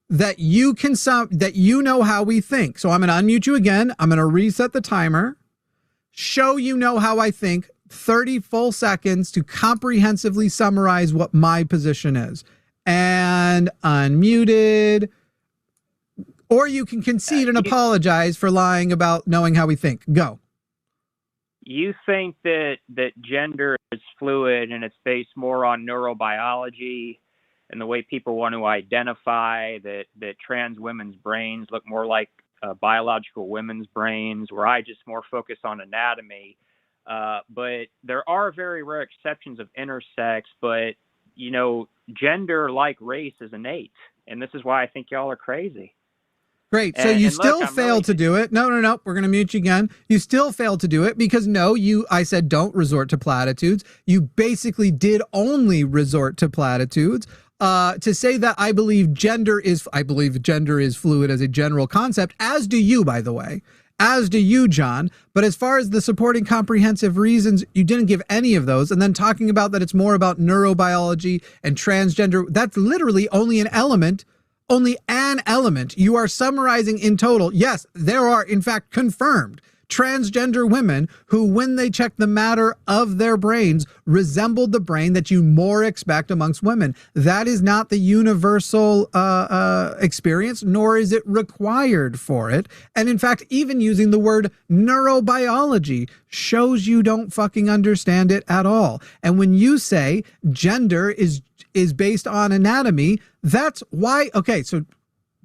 that you can that you know how we think. So I'm going to unmute you again. I'm going to reset the timer. Show you know how I think. 30 full seconds to comprehensively summarize what my position is. And unmuted. Or you can concede and apologize for lying about knowing how we think. Go. You think that gender is fluid and it's based more on neurobiology and the way people want to identify, that trans women's brains look more like biological women's brains, where I just more focus on anatomy. But there are very rare exceptions of intersex, but, you know, gender, like race, is innate. And this is why I think y'all are crazy. Great. So you still failed to do it. No. We're going to mute you again. You still failed to do it because I said don't resort to platitudes. You basically did only resort to platitudes. To say that I believe gender is fluid as a general concept, as do you, by the way. As do you, John. But as far as the supporting comprehensive reasons, you didn't give any of those. And then talking about that it's more about neurobiology and transgender, that's literally only an element. Only an element. You are summarizing in total. Yes, there are, in fact, confirmed transgender women who, when they check the matter of their brains, resembled the brain that you more expect amongst women. That is not the universal experience, nor is it required for it. And in fact, even using the word neurobiology shows you don't fucking understand it at all. And when you say gender is based on anatomy, that's why. Okay, so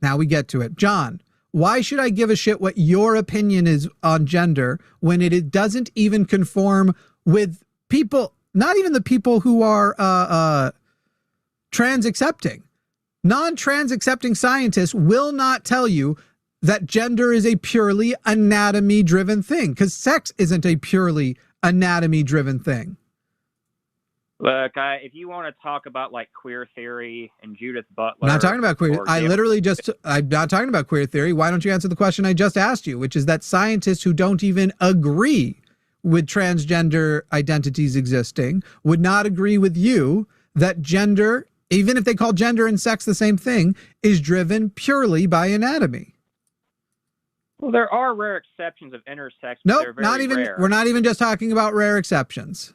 now we get to it. John, why should I give a shit what your opinion is on gender when it doesn't even conform with people, not even the people who are trans accepting? Non-trans accepting scientists will not tell you that gender is a purely anatomy driven thing, because sex isn't a purely anatomy driven thing. Look, if you want to talk about like queer theory and Judith Butler, I'm not talking about queer. I'm not talking about queer theory. Why don't you answer the question I just asked you, which is that scientists who don't even agree with transgender identities existing would not agree with you that gender, even if they call gender and sex the same thing, is driven purely by anatomy. Well, there are rare exceptions of intersex. No, nope, not even. Rare. We're not even just talking about rare exceptions.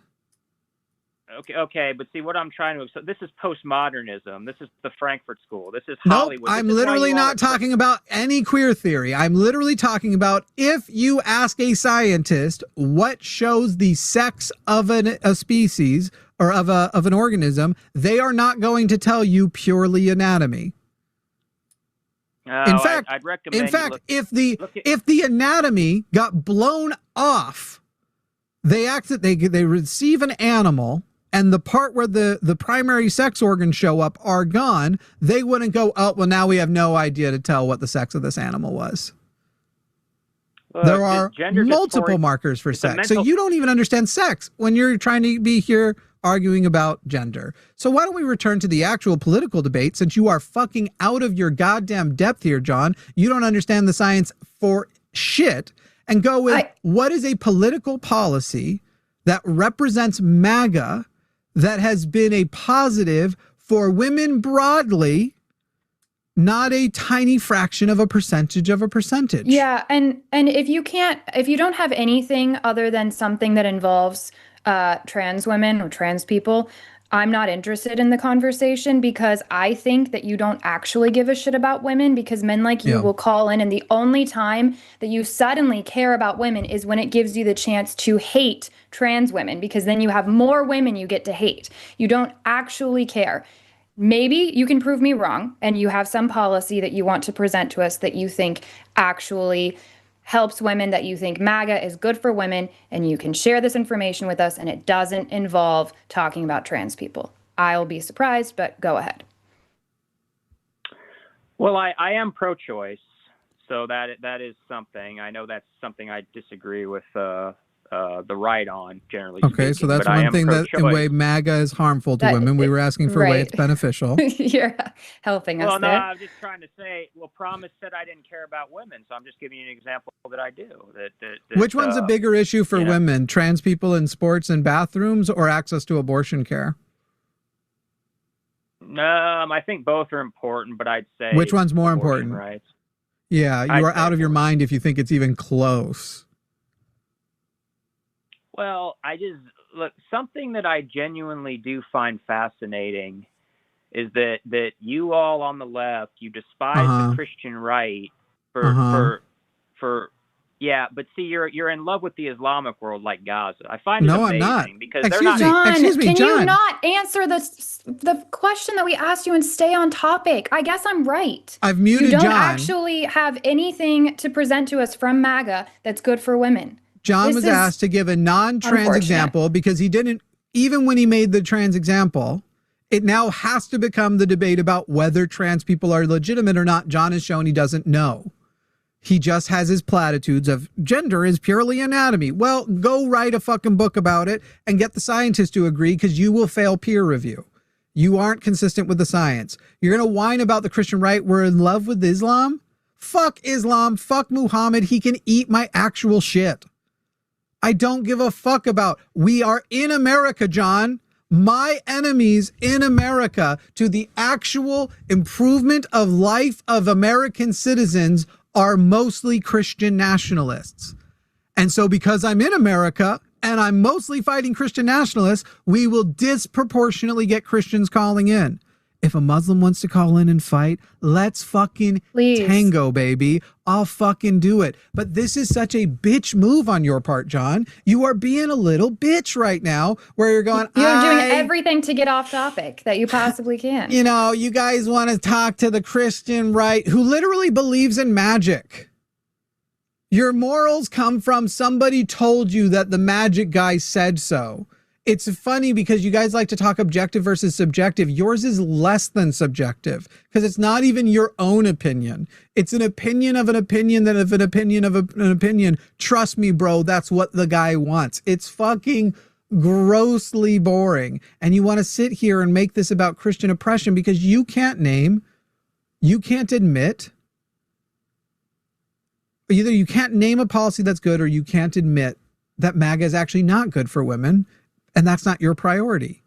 Okay, but see what I'm trying to. So this is postmodernism. This is the Frankfurt School. This is Hollywood. I'm literally not talking about any queer theory. I'm literally talking about if you ask a scientist what shows the sex of a species or of an organism, they are not going to tell you purely anatomy. In fact, I'd recommend. If the anatomy got blown off, they receive an animal, and the part where the primary sex organs show up are gone, they wouldn't go, oh, well, now we have no idea to tell what the sex of this animal was. There are multiple markers for sex. So you don't even understand sex when you're trying to be here arguing about gender. So why don't we return to the actual political debate, since you are fucking out of your goddamn depth here, John. You don't understand the science for shit, and go with what is a political policy that represents MAGA that has been a positive for women broadly, not a tiny fraction of a percentage of a percentage. Yeah, and if you don't have anything other than something that involves trans women or trans people, I'm not interested in the conversation, because I think that you don't actually give a shit about women, because men like you will call in, and the only time that you suddenly care about women is when it gives you the chance to hate trans women, because then you have more women you get to hate. You don't actually care. maybe you can prove me wrong and you have some policy that you want to present to us that you think actually helps women, that you think MAGA is good for women, and you can share this information with us and it doesn't involve talking about trans people. I'll be surprised, but go ahead. Well, I am pro-choice, so that is something. I know that's something I disagree with the right on, generally speaking. Okay, so that's one thing that in way MAGA is harmful to women. We were asking for a way it's beneficial. You're helping us there. Well, no, I'm just trying to say, Promise said I didn't care about women, so I'm just giving you an example that I do. That Which one's a bigger issue for women, trans people in sports and bathrooms, or access to abortion care? I think both are important, but I'd say which one's more important? Rights. Yeah, you are out of your mind if you think it's even close. Well, something that I genuinely do find fascinating is that you all on the left, you despise the Christian right for but see, you're in love with the Islamic world like Gaza. I find it amazing. I'm not. Because they're not. Excuse me, John. Can you not answer the question that we asked you and stay on topic? I guess I'm right. I've muted John. You don't actually have anything to present to us from MAGA that's good for women. John was asked to give a non-trans example because he didn't, even when he made the trans example, it now has to become the debate about whether trans people are legitimate or not. John has shown he doesn't know. He just has his platitudes of gender is purely anatomy. Well, go write a fucking book about it and get the scientists to agree, because you will fail peer review. You aren't consistent with the science. You're going to whine about the Christian right. We're in love with Islam. Fuck Islam. Fuck Muhammad. He can eat my actual shit. I don't give a fuck about. We are in America, John. My enemies in America to the actual improvement of life of American citizens are mostly Christian nationalists. And so because I'm in America and I'm mostly fighting Christian nationalists, we will disproportionately get Christians calling in. If a Muslim wants to call in and fight, let's fucking tango, baby. I'll fucking do it. But this is such a bitch move on your part, John. You are being a little bitch right now where you're going, You're doing everything to get off topic that you possibly can. You know, you guys want to talk to the Christian right who literally believes in magic. Your morals come from somebody told you that the magic guy said so. It's funny because you guys like to talk objective versus subjective. Yours is less than subjective because it's not even your own opinion. It's an opinion of an opinion that of an opinion of an opinion. Trust me, bro, that's what the guy wants. It's fucking grossly boring. And you want to sit here and make this about Christian oppression because you can't admit, either you can't name a policy that's good or you can't admit that MAGA is actually not good for women. And that's not your priority.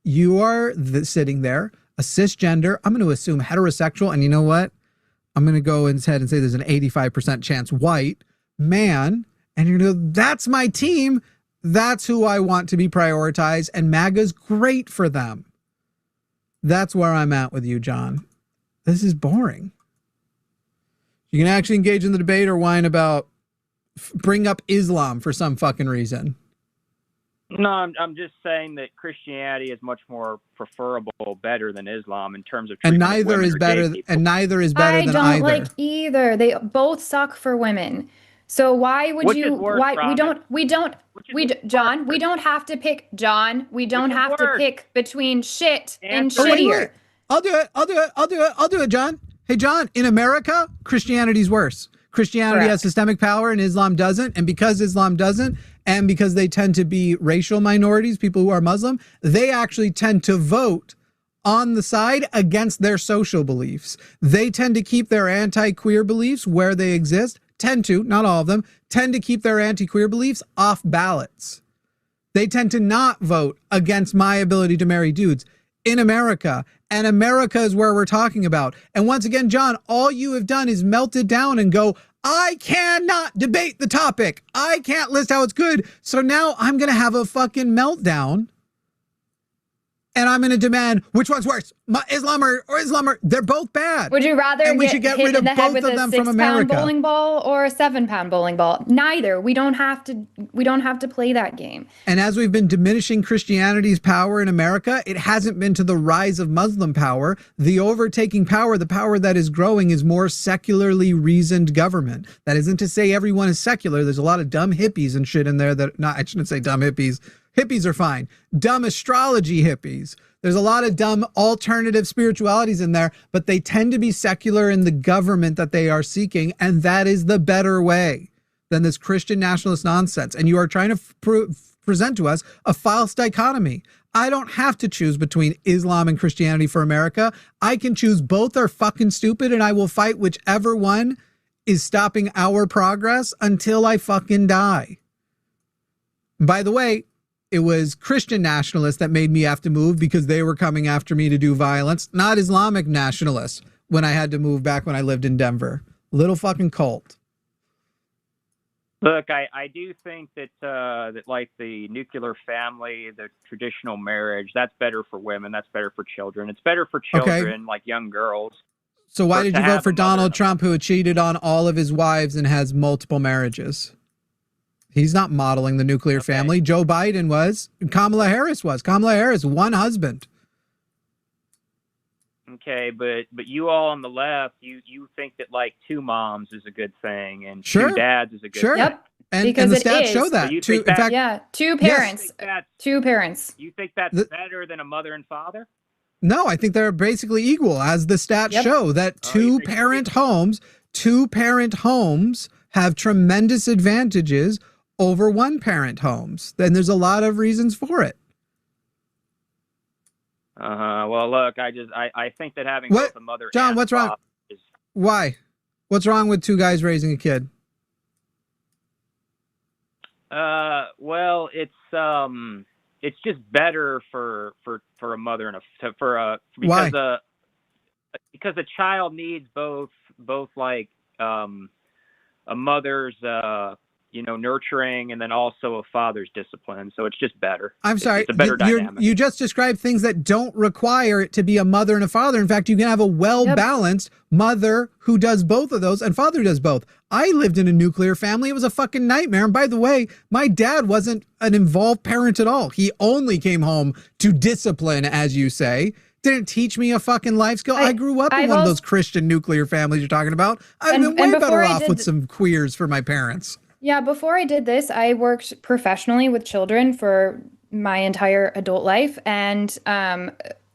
You are sitting there, a cisgender, I'm going to assume heterosexual, and you know what? I'm going to go ahead and say there's an 85% chance white man, and you're going to go, that's my team. That's who I want to be prioritized, and MAGA's great for them. That's where I'm at with you, John. This is boring. You can actually engage in the debate or whine about, bring up Islam for some fucking reason. No, I'm just saying that Christianity is much more preferable, better than Islam in terms of and neither is better than either. I don't like either. They both suck for women. So why would you? Why we don't? John, we don't have to pick. John, we don't have to pick between shit and shittier. Wait. I'll do it, John. Hey, John. In America, Christianity's worse. Christianity has systemic power and Islam doesn't. And because Islam doesn't, and because they tend to be racial minorities, people who are Muslim, they actually tend to vote on the side against their social beliefs. They tend to keep their anti-queer beliefs where they exist, not all of them, tend to keep their anti-queer beliefs off ballots. They tend to not vote against my ability to marry dudes in America. And America is where we're talking about. And once again, John, all you have done is melt it down and go, I cannot debate the topic. I can't list how it's good. So now I'm going to have a fucking meltdown. and I'm going to demand which one's worse, Islam or Islam. They're both bad. Would you rather and we should get hit rid in of the head both with of them a from 6-pound America. bowling ball or a 7-pound bowling ball? Neither. We don't have to play that game. And as we've been diminishing Christianity's power in America, it hasn't been to the rise of Muslim power. The overtaking power, the power that is growing, is more secularly reasoned government. That isn't to say everyone is secular. There's a lot of dumb hippies and shit in there I shouldn't say dumb hippies. Hippies are fine. Dumb astrology hippies. There's a lot of dumb alternative spiritualities in there, but they tend to be secular in the government that they are seeking, and that is the better way than this Christian nationalist nonsense. And you are trying to present to us a false dichotomy. I don't have to choose between Islam and Christianity for America. I can choose. Both are fucking stupid, and I will fight whichever one is stopping our progress until I fucking die. By the way, it was Christian nationalists that made me have to move because they were coming after me to do violence, not Islamic nationalists when I had to move back when I lived in Denver. Little fucking cult. Look, I do think that like the nuclear family, the traditional marriage, that's better for women. That's better for children. It's better for children, like young girls. So why did you vote for Donald Trump, who cheated on all of his wives and has multiple marriages? He's not modeling the nuclear family. Joe Biden was. Kamala Harris was. Kamala Harris, one husband. Okay, but you all on the left, you think that like two moms is a good thing and Sure. two dads is a good thing. Yep. And Because the it stats is. show that. So you Two, think in that- fact, Yeah, two parents. Two parents. You think that's better than a mother and father? no, I think they're basically equal, as the stats Yep. show that you think two-parent homes have tremendous advantages over one-parent homes. Then there's a lot of reasons for it. Well, look, I think that having What? both a mother John, and what's a wrong? father is Why? What's wrong with two guys raising a kid? well, it's just better for a mother and because a child needs both like a mother's nurturing and then also a father's discipline. So it's just better. I'm sorry. It's a better dynamic. You just described things that don't require it to be a mother and a father. In fact, you can have a well-balanced mother who does both of those and father who does both. I lived in a nuclear family. It was a fucking nightmare. And by the way, my dad wasn't an involved parent at all. He only came home to discipline, as you say. Didn't teach me a fucking life skill. I grew up in one of those Christian nuclear families you're talking about. I've been way better off with some queers for my parents. Yeah, before I did this, I worked professionally with children for my entire adult life, and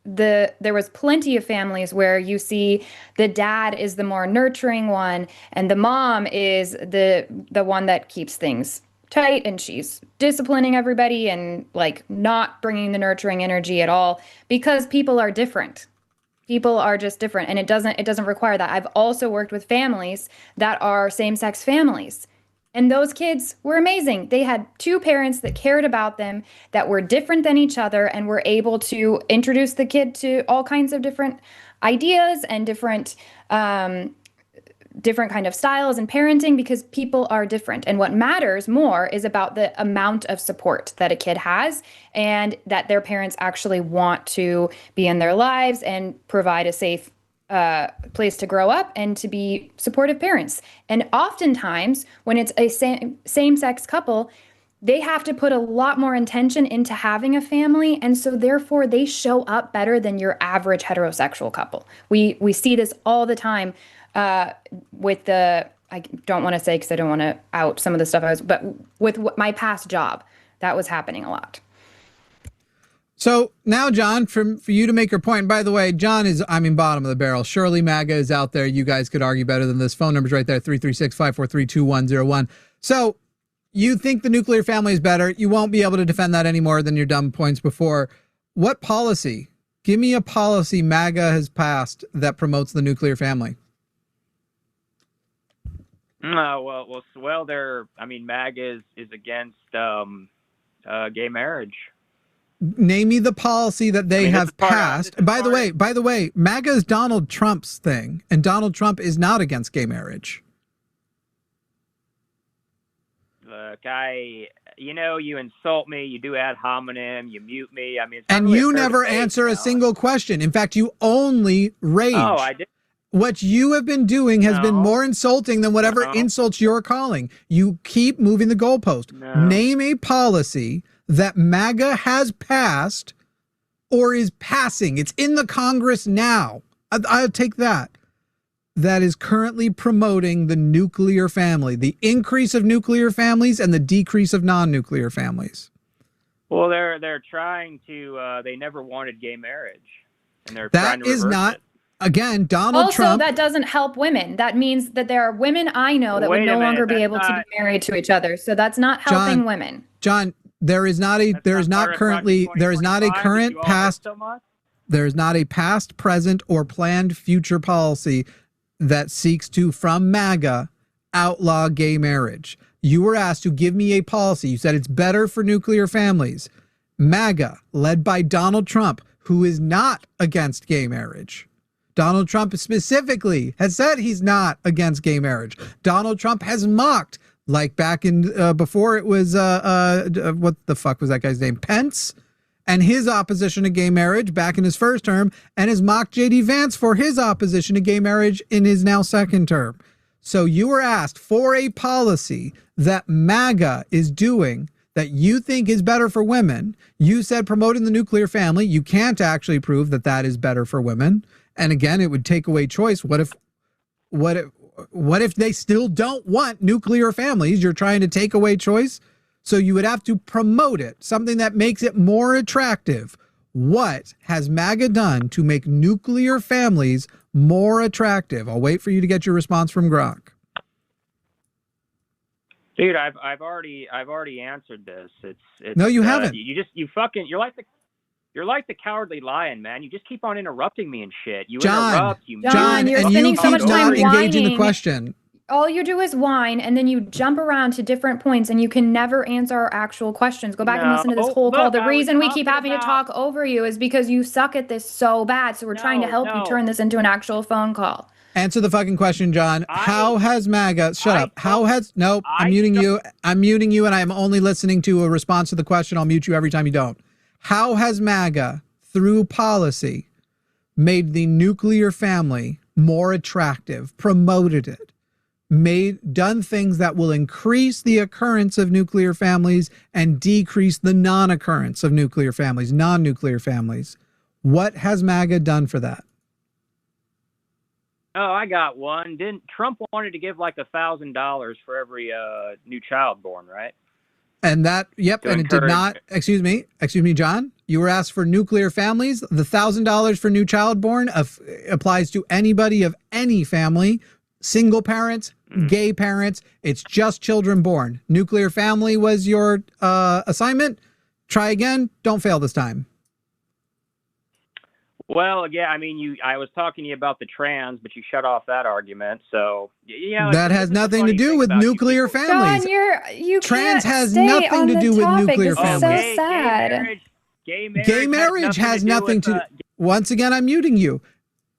there was plenty of families where you see the dad is the more nurturing one, and the mom is the one that keeps things tight, and she's disciplining everybody and like not bringing the nurturing energy at all, because people are different. People are just different, and it doesn't require that. I've also worked with families that are same-sex families. And those kids were amazing. They had two parents that cared about them, that were different than each other, and were able to introduce the kid to all kinds of different ideas and different kind of styles and parenting, because people are different. And what matters more is about the amount of support that a kid has, and that their parents actually want to be in their lives and provide a safe place to grow up and to be supportive parents. And oftentimes, when it's a same-sex couple, they have to put a lot more intention into having a family, and so therefore they show up better than your average heterosexual couple. We see this all the time with I don't want to say because I don't want to out some of the stuff but with my past job, that was happening a lot. So now, John, for you to make your point, by the way, John is, bottom of the barrel. Surely MAGA is out there. You guys could argue better than this. Phone number's right there, 336-543-2101. So you think the nuclear family is better. You won't be able to defend that any more than your dumb points before. What policy? Give me a policy MAGA has passed that promotes the nuclear family. MAGA is against gay marriage. Name me the policy that they have passed. By the way, MAGA is Donald Trump's thing, and Donald Trump is not against gay marriage. Look, you insult me, you do ad hominem, you mute me. I mean, it's not And really a you fair never debate, answer a you know? single question. In fact, you only rage. Oh, I did. What you have been doing has been No. more insulting than whatever No. insults you're calling. You keep moving the goalpost. No. Name a policy that MAGA has passed or is passing. It's in the Congress now. I'll take that. That is currently promoting the nuclear family, the increase of nuclear families and the decrease of non-nuclear families. Well, they're trying to. They never wanted gay marriage, and they're That trying to is reverse not. it. Again, Donald Also, Trump. that doesn't help women. That means that there are women I know that Wait would a no minute, longer be that's able to be not- married to each other. So that's not helping John, women. John, there is not a That's there is not not part of currently Project there is not a 2025 that current you all hate past so much? there is not a past, present, or planned future policy that seeks to, from MAGA, outlaw gay marriage. You were asked to give me a policy. You said it's better for nuclear families. MAGA, led by Donald Trump, who is not against gay marriage. Donald Trump specifically has said he's not against gay marriage. Donald Trump has mocked, like back in before it was what the fuck was that guy's name? Pence, and his opposition to gay marriage back in his first term, and has mocked JD Vance for his opposition to gay marriage in his now second term. So you were asked for a policy that MAGA is doing that you think is better for women. You said promoting the nuclear family. You can't actually prove that that is better for women. And again, it would take away choice. What if they still don't want nuclear families? You're trying to take away choice. So you would have to promote it, something that makes it more attractive. What has MAGA done to make nuclear families more attractive? I'll wait for you to get your response from Gronk. Dude, I've already answered this. It's No, you haven't. You're like the cowardly lion, man. You just keep on interrupting me and shit. You John, interrupt. You John, you're and spending you so keep much not time engaging the whining. question. All you do is whine, and then you jump around to different points, and you can never answer our actual questions. Go back and listen to this No, whole call. look, The I was reason we keep talking having to talk over you is because you suck at this so bad. So we're trying to help you No. turn this into an actual phone call. Answer the fucking question, John. How has MAGA, shut up. How has, nope, I'm muting you. I'm muting you, and I'm only listening to a response to the question. I'll mute you every time you don't. How has MAGA, through policy, made the nuclear family more attractive, promoted it, done things that will increase the occurrence of nuclear families and decrease the non-occurrence of nuclear families, non-nuclear families? What has MAGA done for that? Oh, I got one. Didn't Trump wanted to give like $1,000 for every new child born, right? And that, yep, and it did not, excuse me, John, you were asked for nuclear families. The $1,000 for new child born applies to anybody of any family, single parents, gay parents. It's just children born. Nuclear family was your assignment. Try again. Don't fail this time. Well, yeah, I mean, I was talking to you about the trans, but you shut off that argument. So, yeah, that has nothing to do with nuclear families. John, you trans can't has stay nothing on to the do with topic. nuclear This families. is so sad. Gay marriage has nothing to do. Once again, I'm muting you.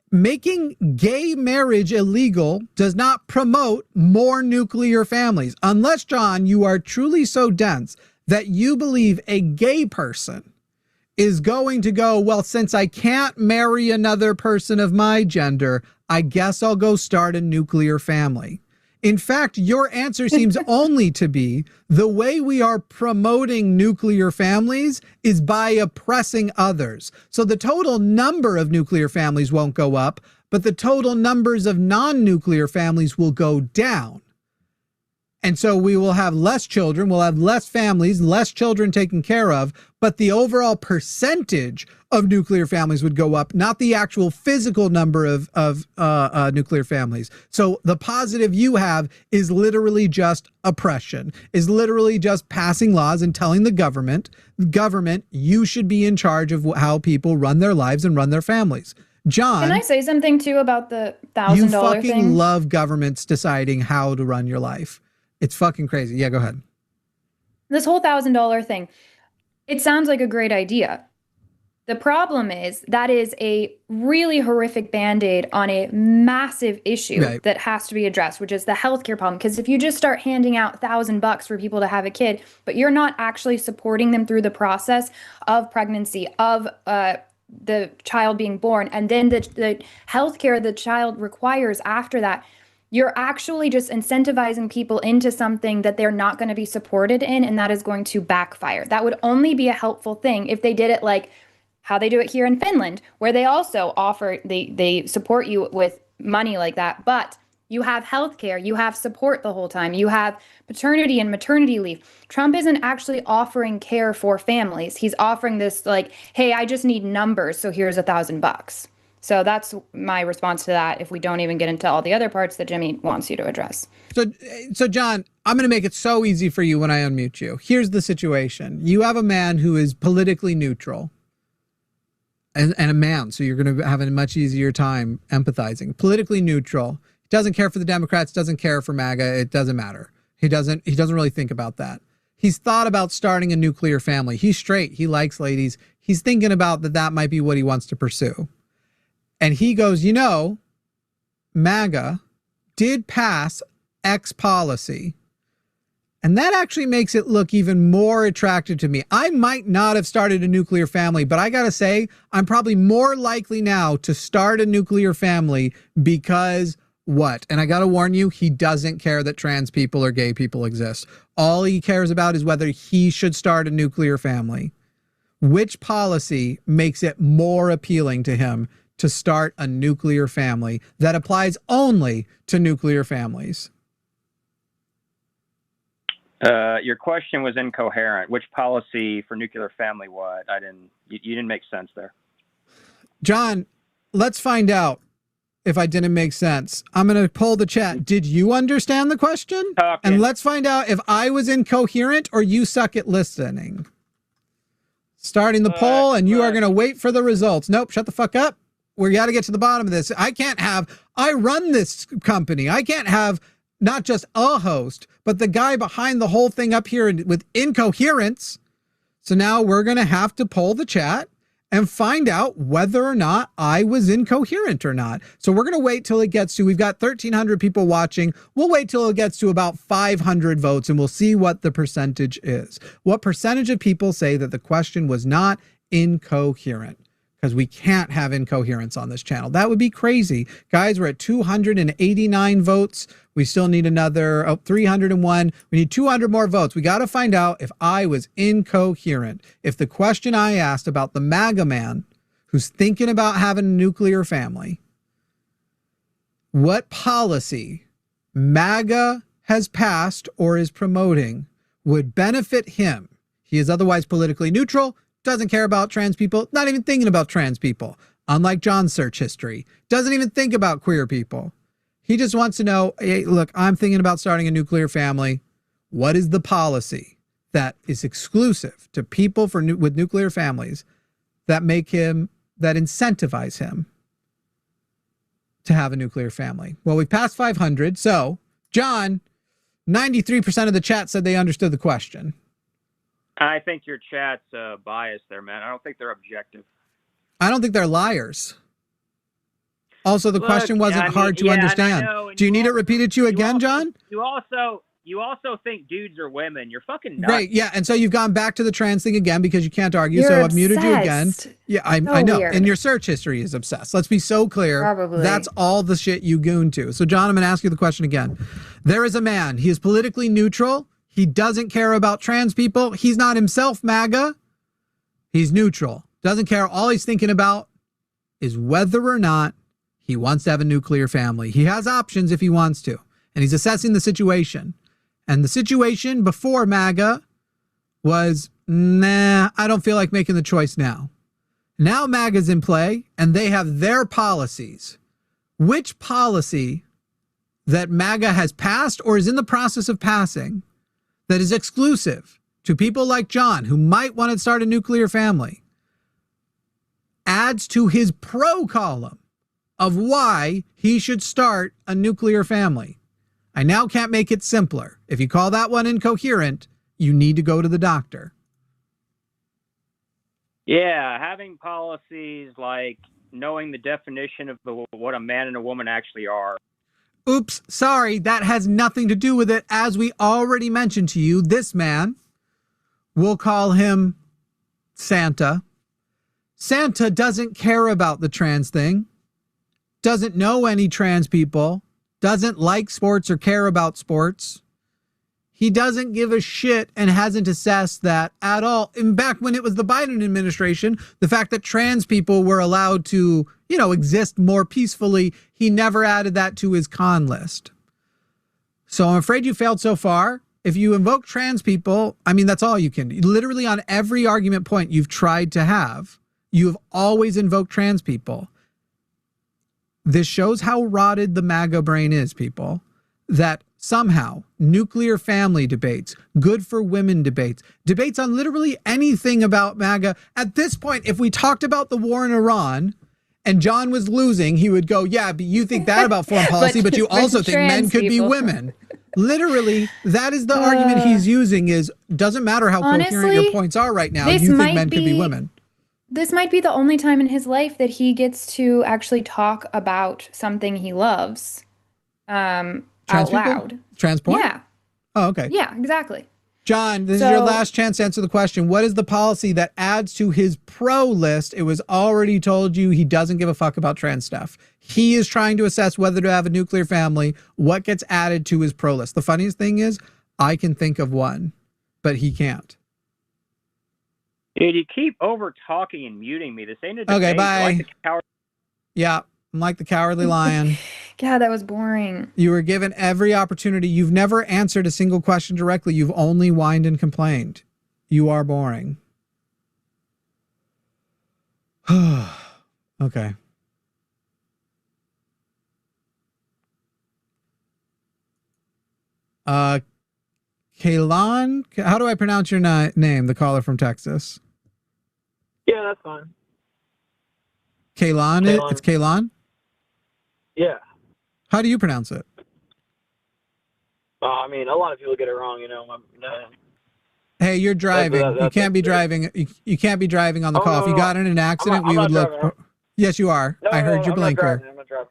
Making gay marriage illegal does not promote more nuclear families. Unless, John, you are truly so dense that you believe a gay person is going to go, well, since I can't marry another person of my gender, I guess I'll go start a nuclear family. In fact, your answer seems only to be the way we are promoting nuclear families is by oppressing others. So the total number of nuclear families won't go up, but the total numbers of non-nuclear families will go down. And so we will have less children, we'll have less families, less children taken care of, but the overall percentage of nuclear families would go up, not the actual physical number of nuclear families. So the positive you have is literally just oppression, is literally just passing laws and telling the government, you should be in charge of how people run their lives and run their families. John, can I say something too about the $1,000 you fucking thing? love governments deciding how to run your life. It's fucking crazy. Yeah, go ahead. This whole $1,000 thing, it sounds like a great idea. The problem is that is a really horrific Band-Aid on a massive issue that has to be addressed, which is the healthcare problem. Because if you just start handing out $1,000 for people to have a kid, but you're not actually supporting them through the process of pregnancy, of the child being born, and then the healthcare the child requires after that, you're actually just incentivizing people into something that they're not going to be supported in, and that is going to backfire. That would only be a helpful thing if they did it like how they do it here in Finland, where they also offer, they support you with money like that, but you have healthcare, you have support the whole time, you have paternity and maternity leave. Trump isn't actually offering care for families. He's offering this like, hey, I just need numbers, so here's $1,000. So that's my response to that, if we don't even get into all the other parts that Jimmy wants you to address. So John, I'm going to make it so easy for you when I unmute you. Here's the situation. You have a man who is politically neutral. And a man, so you're going to have a much easier time empathizing. Politically neutral, doesn't care for the Democrats, doesn't care for MAGA. It doesn't matter. He doesn't really think about that. He's thought about starting a nuclear family. He's straight. He likes ladies. He's thinking about that might be what he wants to pursue. And he goes, you know, MAGA did pass X policy. And that actually makes it look even more attractive to me. I might not have started a nuclear family, but I got to say, I'm probably more likely now to start a nuclear family because what? And I got to warn you, he doesn't care that trans people or gay people exist. All he cares about is whether he should start a nuclear family. Which policy makes it more appealing to him to start a nuclear family that applies only to nuclear families? Your question was incoherent. Which policy for nuclear family? What? You didn't make sense there. John, let's find out if I didn't make sense. I'm going to poll the chat. Did you understand the question? Okay. And let's find out if I was incoherent or you suck at listening. Starting the poll, and you are going to wait for the results. Nope, shut the fuck up. We got to get to the bottom of this. I run this company. I can't have not just a host, but the guy behind the whole thing up here with incoherence. So now we're going to have to poll the chat and find out whether or not I was incoherent or not. So we're going to wait till it gets to, we've got 1,300 people watching. We'll wait till it gets to about 500 votes and we'll see what the percentage is. What percentage of people say that the question was not incoherent? Because we can't have incoherence on this channel. That would be crazy. Guys, we're at 289 votes. We still need another 301. We need 200 more votes. We got to find out if I was incoherent. If the question I asked about the MAGA man who's thinking about having a nuclear family, what policy MAGA has passed or is promoting would benefit him. He is otherwise politically neutral, doesn't care about trans people, not even thinking about trans people. Unlike John's search history, doesn't even think about queer people. He just wants to know, hey, look, I'm thinking about starting a nuclear family. What is the policy that is exclusive to people with nuclear families that incentivize him to have a nuclear family? Well, we passed 500. So, John, 93% of the chat said they understood the question. I think your chat's biased there, man. I don't think they're objective. I don't think they're liars. Also, the question wasn't hard to understand. Do you need it repeated to you again, John? You also think dudes are women. You're fucking nuts. Right, yeah. And so you've gone back to the trans thing again because you can't argue. You're so I've muted you obsessed. again. Yeah, I know. Weird. And your search history is obsessed. Let's be so clear. Probably. That's all the shit you goon to. So, John, I'm going to ask you the question again. There is a man. He is politically neutral. He doesn't care about trans people. He's not himself MAGA. He's neutral. Doesn't care. All he's thinking about is whether or not he wants to have a nuclear family. He has options if he wants to. And he's assessing the situation. And the situation before MAGA was, nah, I don't feel like making the choice now. Now MAGA's in play, and they have their policies. Which policy that MAGA has passed or is in the process of passing that is exclusive to people like John, who might want to start a nuclear family, adds to his pro column of why he should start a nuclear family? I now can't make it simpler. If you call that one incoherent, you need to go to the doctor. Yeah, having policies like knowing the definition of what a man and a woman actually are. Oops, sorry, that has nothing to do with it. As we already mentioned to you, this man, we'll call him Santa. Santa doesn't care about the trans thing, doesn't know any trans people, doesn't like sports or care about sports. He doesn't give a shit and hasn't assessed that at all. And back when it was the Biden administration, the fact that trans people were allowed to, exist more peacefully, he never added that to his con list. So I'm afraid you failed so far. If you invoke trans people, that's all you can do. Literally on every argument point you've tried to have, you have always invoked trans people. This shows how rotted the MAGA brain is, people. That somehow nuclear family debates, good for women debates on literally anything about MAGA. At this point, if we talked about the war in Iran and John was losing, he would go, yeah, but you think that about foreign policy, but you also think men could be women. Literally, that is the argument he's using is, doesn't matter how coherent your points are right now, you think men could be women. This might be the only time in his life that he gets to actually talk about something he loves out loud. Trans point? Yeah. Oh, okay. Yeah, exactly. John, this is your last chance to answer the question. What is the policy that adds to his pro list? It was already told you he doesn't give a fuck about trans stuff. He is trying to assess whether to have a nuclear family. What gets added to his pro list? The funniest thing is I can think of one, but he can't. Dude, you keep over talking and muting me. This ain't a debate. Okay, bye. Like the coward. Yeah, I'm like the cowardly lion. God, that was boring. You were given every opportunity. You've never answered a single question directly. You've only whined and complained. You are boring. Okay. Kaylon, how do I pronounce your name? The caller from Texas. Yeah, that's fine. Kaylon. It's Kaylon? Yeah. How do you pronounce it? A lot of people get it wrong, Hey, you're driving. You can't be driving. You can't be driving on the call. If you got in an accident, we would look. Yes, you are. I heard your blinker. I'm not driving.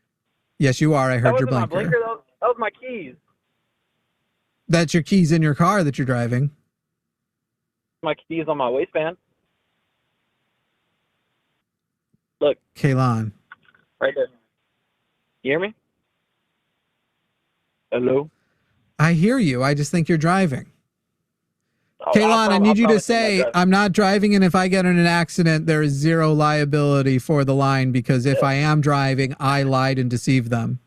Yes, you are. I heard your That wasn't blinker. my blinker. That was my keys. That's your keys in your car that you're driving. My keys on my waistband. Look. Kaylon. Right there. You hear me? Hello? I hear you. I just think you're driving. Kaylon, I need you to say, I'm not driving, and if I get in an accident, there is zero liability for the line, because if I am driving, I lied and deceived them.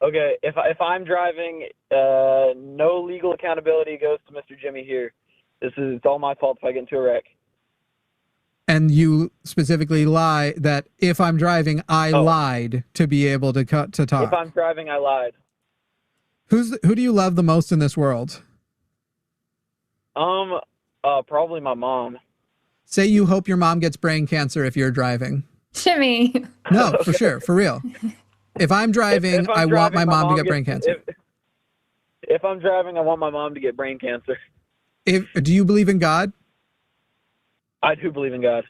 Okay, if I'm driving, no legal accountability goes to Mr. Jimmy here. It's all my fault if I get into a wreck. And you specifically lie that if I'm driving, I lied to be able to talk. If I'm driving, I lied. Who do you love the most in this world? Probably my mom. Say you hope your mom gets brain cancer if you're driving. Jimmy. No, for sure, for real. If I'm driving, I want my mom to get brain cancer. If I'm driving, I want my mom to get brain cancer. Do you believe in God? I do believe in God.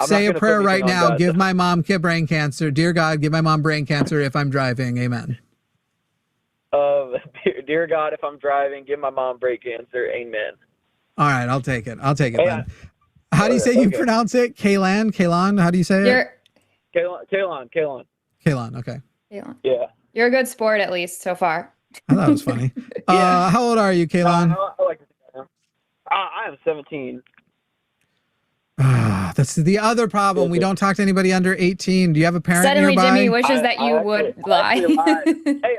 Say a prayer right now. Give my mom brain cancer. Dear God, give my mom brain cancer if I'm driving. Amen. Dear God, if I'm driving, give my mom brain cancer. Amen. All right, I'll take it. Then. How do you say you pronounce it? Kaylon? How do you say it? Kaylon. Okay. Kaylon. Yeah. You're a good sport, at least so far. I thought it was funny. Yeah. How old are you, Kaylon? I like to I am 17. That's the other problem. We don't talk to anybody under 18. Do you have a parent Suddenly, nearby? Jimmy wishes that you would lie. Hey,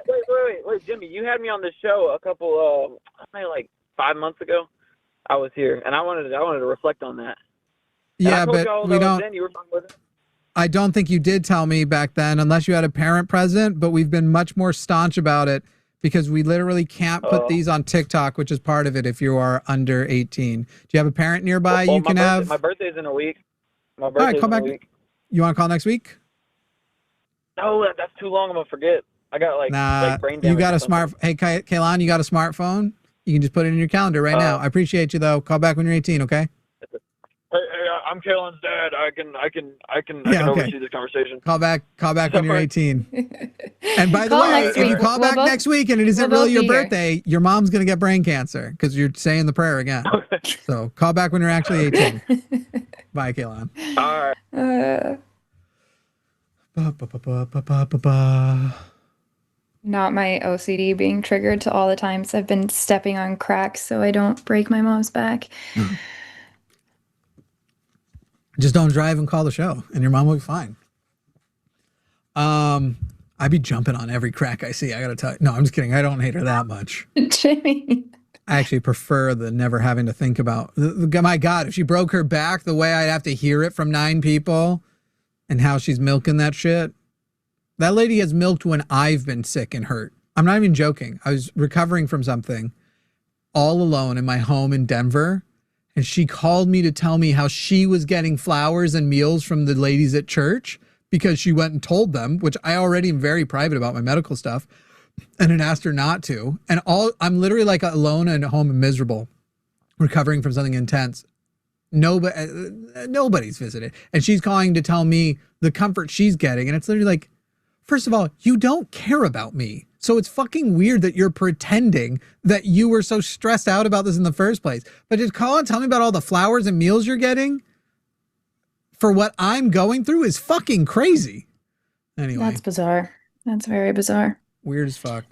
wait, Jimmy, you had me on this show a couple, like 5 months ago. I was here, and I wanted to reflect on that. Yeah, but we don't. You were fine with it. I don't think you did tell me back then, unless you had a parent present. But we've been much more staunch about it because we literally can't put these on TikTok, which is part of it. If you are under 18, do you have a parent nearby you can have? My birthday's in a week. All right, call back. You want to call next week? No, that's too long. I'm gonna forget. I got like brain damage. You got a smart. Hey, Kaylon, you got a smartphone? You can just put it in your calendar right now. I appreciate you though. Call back when you're 18, okay? I'm Kaylin's dad. I can Yeah, okay. oversee this conversation. Call back when you're 18. And by the Call way, next if you week. call We'll back both- next week and it isn't we'll really your both be here. birthday, your mom's going to get brain cancer because you're saying the prayer again. So call back when you're actually 18. Bye, Kaylin. All right. Not my OCD being triggered to all the times I've been stepping on cracks so I don't break my mom's back. Just don't drive and call the show, and your mom will be fine. I'd be jumping on every crack I see. I gotta tell you. No, I'm just kidding. I don't hate her that much. Jimmy. I actually prefer the never having to think about. My God, if she broke her back, the way I'd have to hear it from 9 people, and how she's milking that shit. That lady has milked when I've been sick and hurt. I'm not even joking. I was recovering from something all alone in my home in Denver. And she called me to tell me how she was getting flowers and meals from the ladies at church because she went and told them, which I already am very private about my medical stuff, and had asked her not to. And I'm literally like alone and at home and miserable, recovering from something intense. Nobody's visited. And she's calling to tell me the comfort she's getting. And it's literally like, first of all, you don't care about me. So it's fucking weird that you're pretending that you were so stressed out about this in the first place. But just call and tell me about all the flowers and meals you're getting for what I'm going through is fucking crazy. Anyway. That's bizarre. That's very bizarre. Weird as fuck.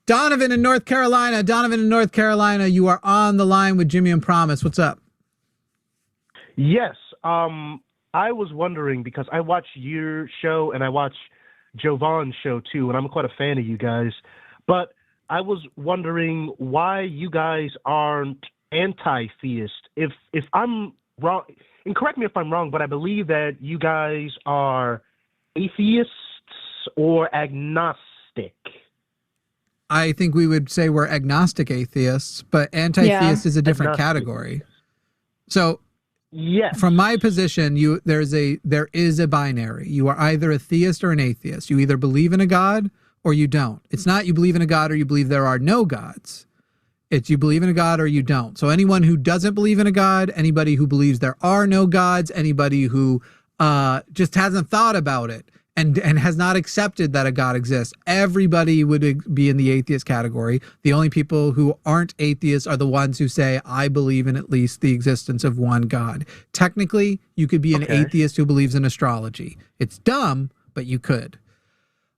Donovan in North Carolina. Donovan in North Carolina, you are on the line with Jimmy and Promise. What's up? Yes. I was wondering because I watch your show and I watch Jovan's show too, and I'm quite a fan of you guys. But I was wondering why you guys aren't anti-theist. If I'm wrong, and correct me if I'm wrong, but I believe that you guys are atheists or agnostic. I think we would say we're agnostic atheists, but anti-theist is a different Agnostic. category. So Yes. from my position, there is a binary. You are either a theist or an atheist. You either believe in a God or you don't. It's not you believe in a God or you believe there are no gods. It's you believe in a God or you don't. So anyone who doesn't believe in a God, anybody who believes there are no gods, anybody who just hasn't thought about it and has not accepted that a God exists, everybody would be in the atheist category. The only people who aren't atheists are the ones who say, I believe in at least the existence of one God. Technically, you could be an atheist who believes in astrology. It's dumb, but you could.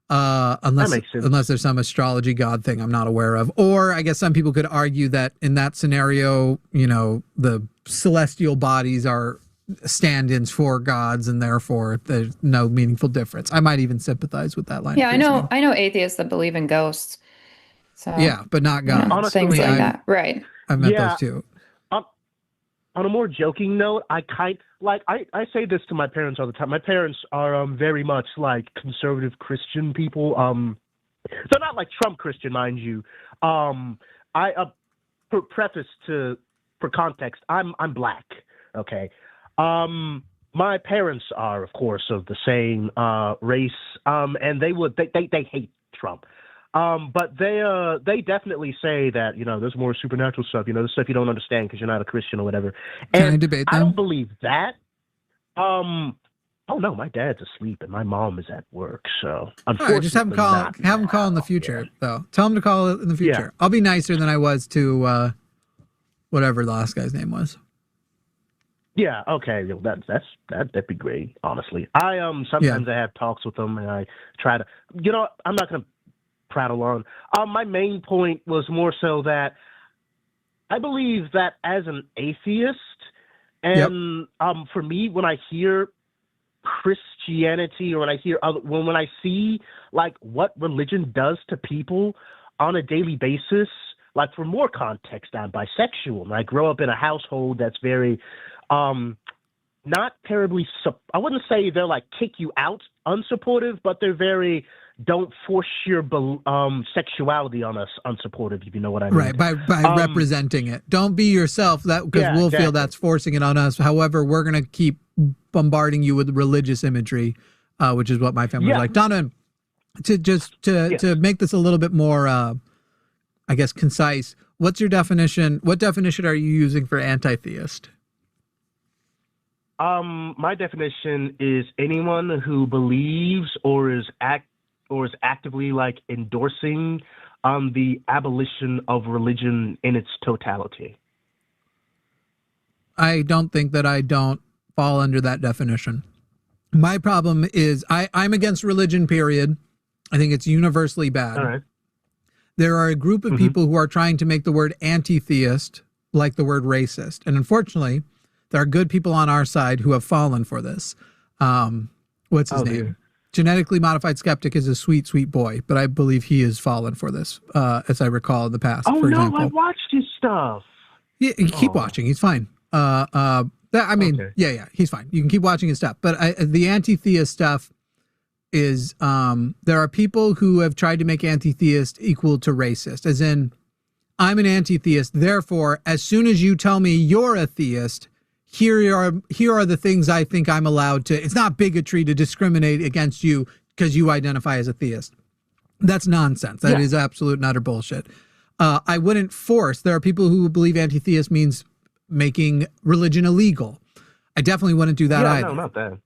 Unless there's some astrology God thing I'm not aware of. Or I guess some people could argue that in that scenario, you know, the celestial bodies are stand-ins for gods and therefore there's no meaningful difference. I might even sympathize with that line. Yeah, I know atheists that believe in ghosts. So yeah, but not God. you know, things like that. Right. I've met those too. On a more joking note, I say this to my parents all the time. My parents are very much like conservative Christian people. They're not like Trump Christian, mind you. For context, I'm black. Okay. My parents are, of course, of the same race, and they hate Trump. But they definitely say that, you know, there's more supernatural stuff, you know, the stuff you don't understand because you're not a Christian or whatever. And Can I debate them? I don't believe that. Oh no, my dad's asleep and my mom is at work, so unfortunately, just have him call in the future, though. Tell him to call in the future. Yeah. I'll be nicer than I was to whatever the last guy's name was. Yeah, okay, that'd be great. Honestly, I sometimes I have talks with them and I try to, you know, I'm not gonna prattle on. My main point was more so that I believe that as an atheist, and for me, when I hear Christianity or when I hear when I see like what religion does to people on a daily basis, like for more context, I'm bisexual and I grow up in a household that's very not terribly I wouldn't say they're like kick you out unsupportive, but they're very don't force your sexuality on us unsupportive, if you know what I mean. Right, by representing it. Don't be yourself, because we'll feel that's forcing it on us. However, we're going to keep bombarding you with religious imagery, which is what my family was like. Donovan, to make this a little bit more, I guess, concise, what's your definition? What definition are you using for anti-theist? My definition is anyone who believes or is actively like endorsing the abolition of religion in its totality. I don't think that I don't fall under that definition. My problem is I'm against religion, period. I think it's universally bad. All right. There are a group of people who are trying to make the word anti-theist like the word racist. And unfortunately, there are good people on our side who have fallen for this. What's his name? Dear. Genetically modified skeptic is a sweet, sweet boy, but I believe he has fallen for this, as I recall in the past. Oh, for no, example. I watched his stuff. Yeah, you keep watching. He's fine. I mean, Okay. yeah, he's fine. You can keep watching his stuff. But the anti-theist stuff is, there are people who have tried to make anti-theist equal to racist, as in, I'm an anti-theist, therefore, as soon as you tell me you're a theist, here are the things I think I'm allowed to. It's not bigotry to discriminate against you because you identify as a theist. That's nonsense. That is absolute and utter bullshit. I wouldn't force. There are people who believe anti-theist means making religion illegal. I definitely wouldn't do that either. No, not that.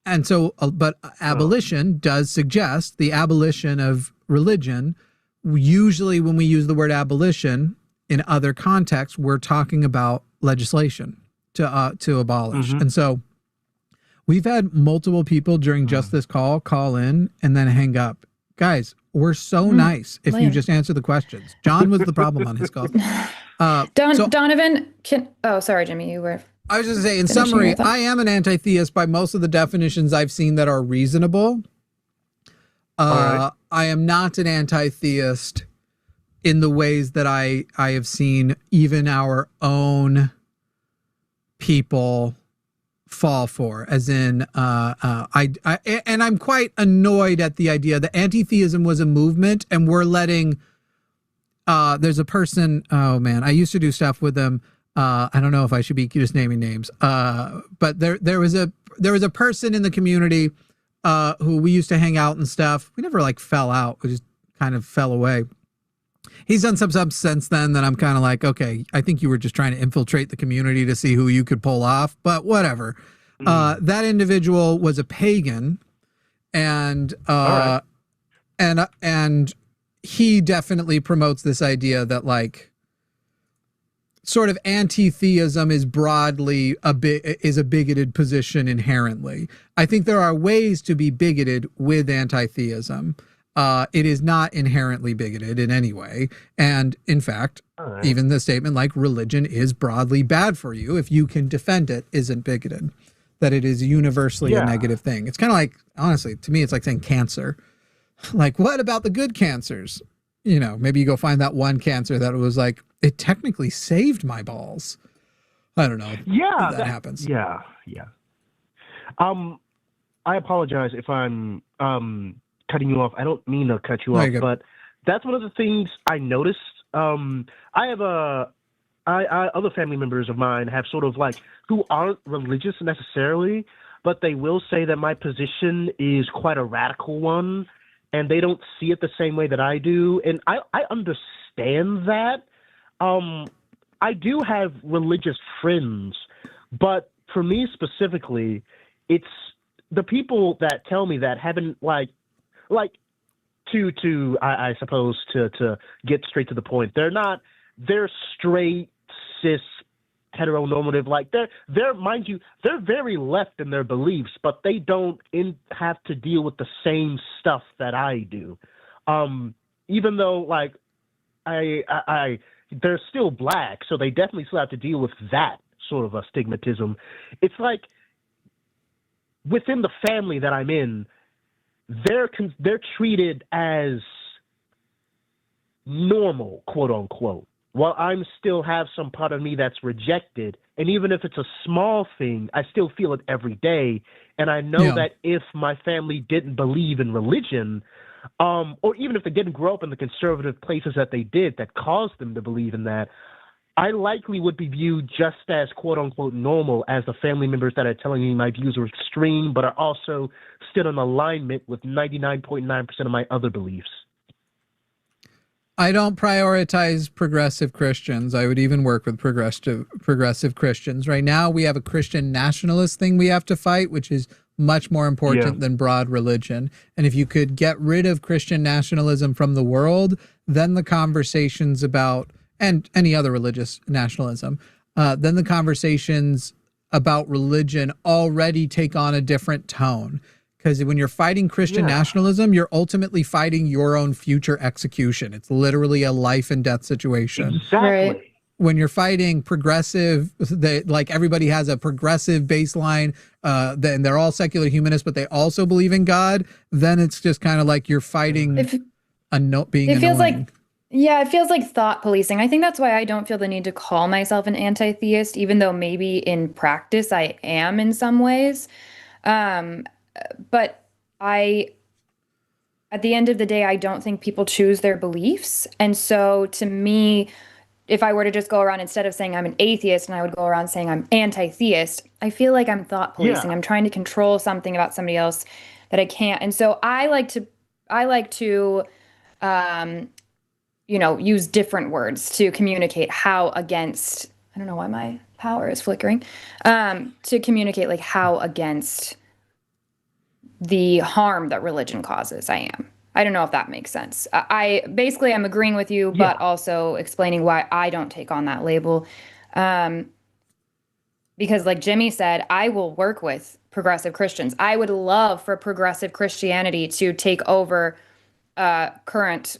And so, but abolition does suggest the abolition of religion. Usually when we use the word abolition in other contexts, we're talking about legislation to abolish. And so we've had multiple people during just this call in and then hang up. Guys, we're so nice if you just answer the questions. John was the problem on his call. Donovan, sorry, Jimmy, you were. I was just going to say, in summary, I am an anti-theist by most of the definitions I've seen that are reasonable. I am not an anti-theist in the ways that I have seen even our own people fall for, as in and I'm quite annoyed at the idea that anti-theism was a movement and we're letting there's a person, oh man, I used to do stuff with them. I don't know if I should be just naming names, but there was a person in the community who we used to hang out and stuff. We never like fell out, we just kind of fell away. He's done some stuff since then that I'm kind of like, okay, I think you were just trying to infiltrate the community to see who you could pull off, but whatever. That individual was a pagan, and and he definitely promotes this idea that like sort of anti-theism is broadly a bigoted position inherently. I think there are ways to be bigoted with anti-theism. It is not inherently bigoted in any way. And in fact, even the statement like religion is broadly bad for you if you can defend it isn't bigoted, that it is universally a negative thing. It's kind of like, honestly, to me, it's like saying cancer. Like, what about the good cancers? You know, maybe you go find that one cancer that was like, it technically saved my balls. I don't know. Yeah. That happens. Yeah. I apologize if I'm cutting you off. I don't mean to cut you off, but that's one of the things I noticed. I have other family members of mine have sort of like who aren't religious necessarily, but they will say that my position is quite a radical one, and they don't see it the same way that I do. And I understand that. I do have religious friends, but for me specifically, it's the people that tell me that haven't I suppose to get straight to the point. They're straight, cis, heteronormative. Like they're mind you, they're very left in their beliefs, but they don't have to deal with the same stuff that I do. Even though like they're still black, so they definitely still have to deal with that sort of a stigmatism. It's like within the family that I'm in, they're treated as normal, quote unquote, while I'm still have some part of me that's rejected. And even if it's a small thing, I still feel it every day. And I know that if my family didn't believe in religion, or even if they didn't grow up in the conservative places that they did that caused them to believe in that, I likely would be viewed just as quote unquote normal as the family members that are telling me my views are extreme, but are also still in alignment with 99.9% of my other beliefs. I don't prioritize progressive Christians. I would even work with progressive Christians. Right now, we have a Christian nationalist thing we have to fight, which is much more important than broad religion. And if you could get rid of Christian nationalism from the world, then the conversations about, and any other religious nationalism, then the conversations about religion already take on a different tone. Because when you're fighting Christian nationalism, you're ultimately fighting your own future execution. It's literally a life and death situation. Exactly. Right. When you're fighting progressive, like everybody has a progressive baseline, then they're all secular humanists, but they also believe in God, then it's just kind of like you're fighting being it feels annoying. It feels like thought policing. I think that's why I don't feel the need to call myself an anti-theist, even though maybe in practice I am in some ways. But at the end of the day, I don't think people choose their beliefs. And so to me, if I were to just go around, instead of saying I'm an atheist and I would go around saying I'm anti-theist, I feel like I'm thought policing. I'm trying to control something about somebody else that I can't. And so I like to use different words to communicate how against, I don't know why my power is flickering, to communicate like how against the harm that religion causes I am. I don't know if that makes sense. I'm agreeing with you, but also explaining why I don't take on that label. Because like Jimmy said, I will work with progressive Christians. I would love for progressive Christianity to take over current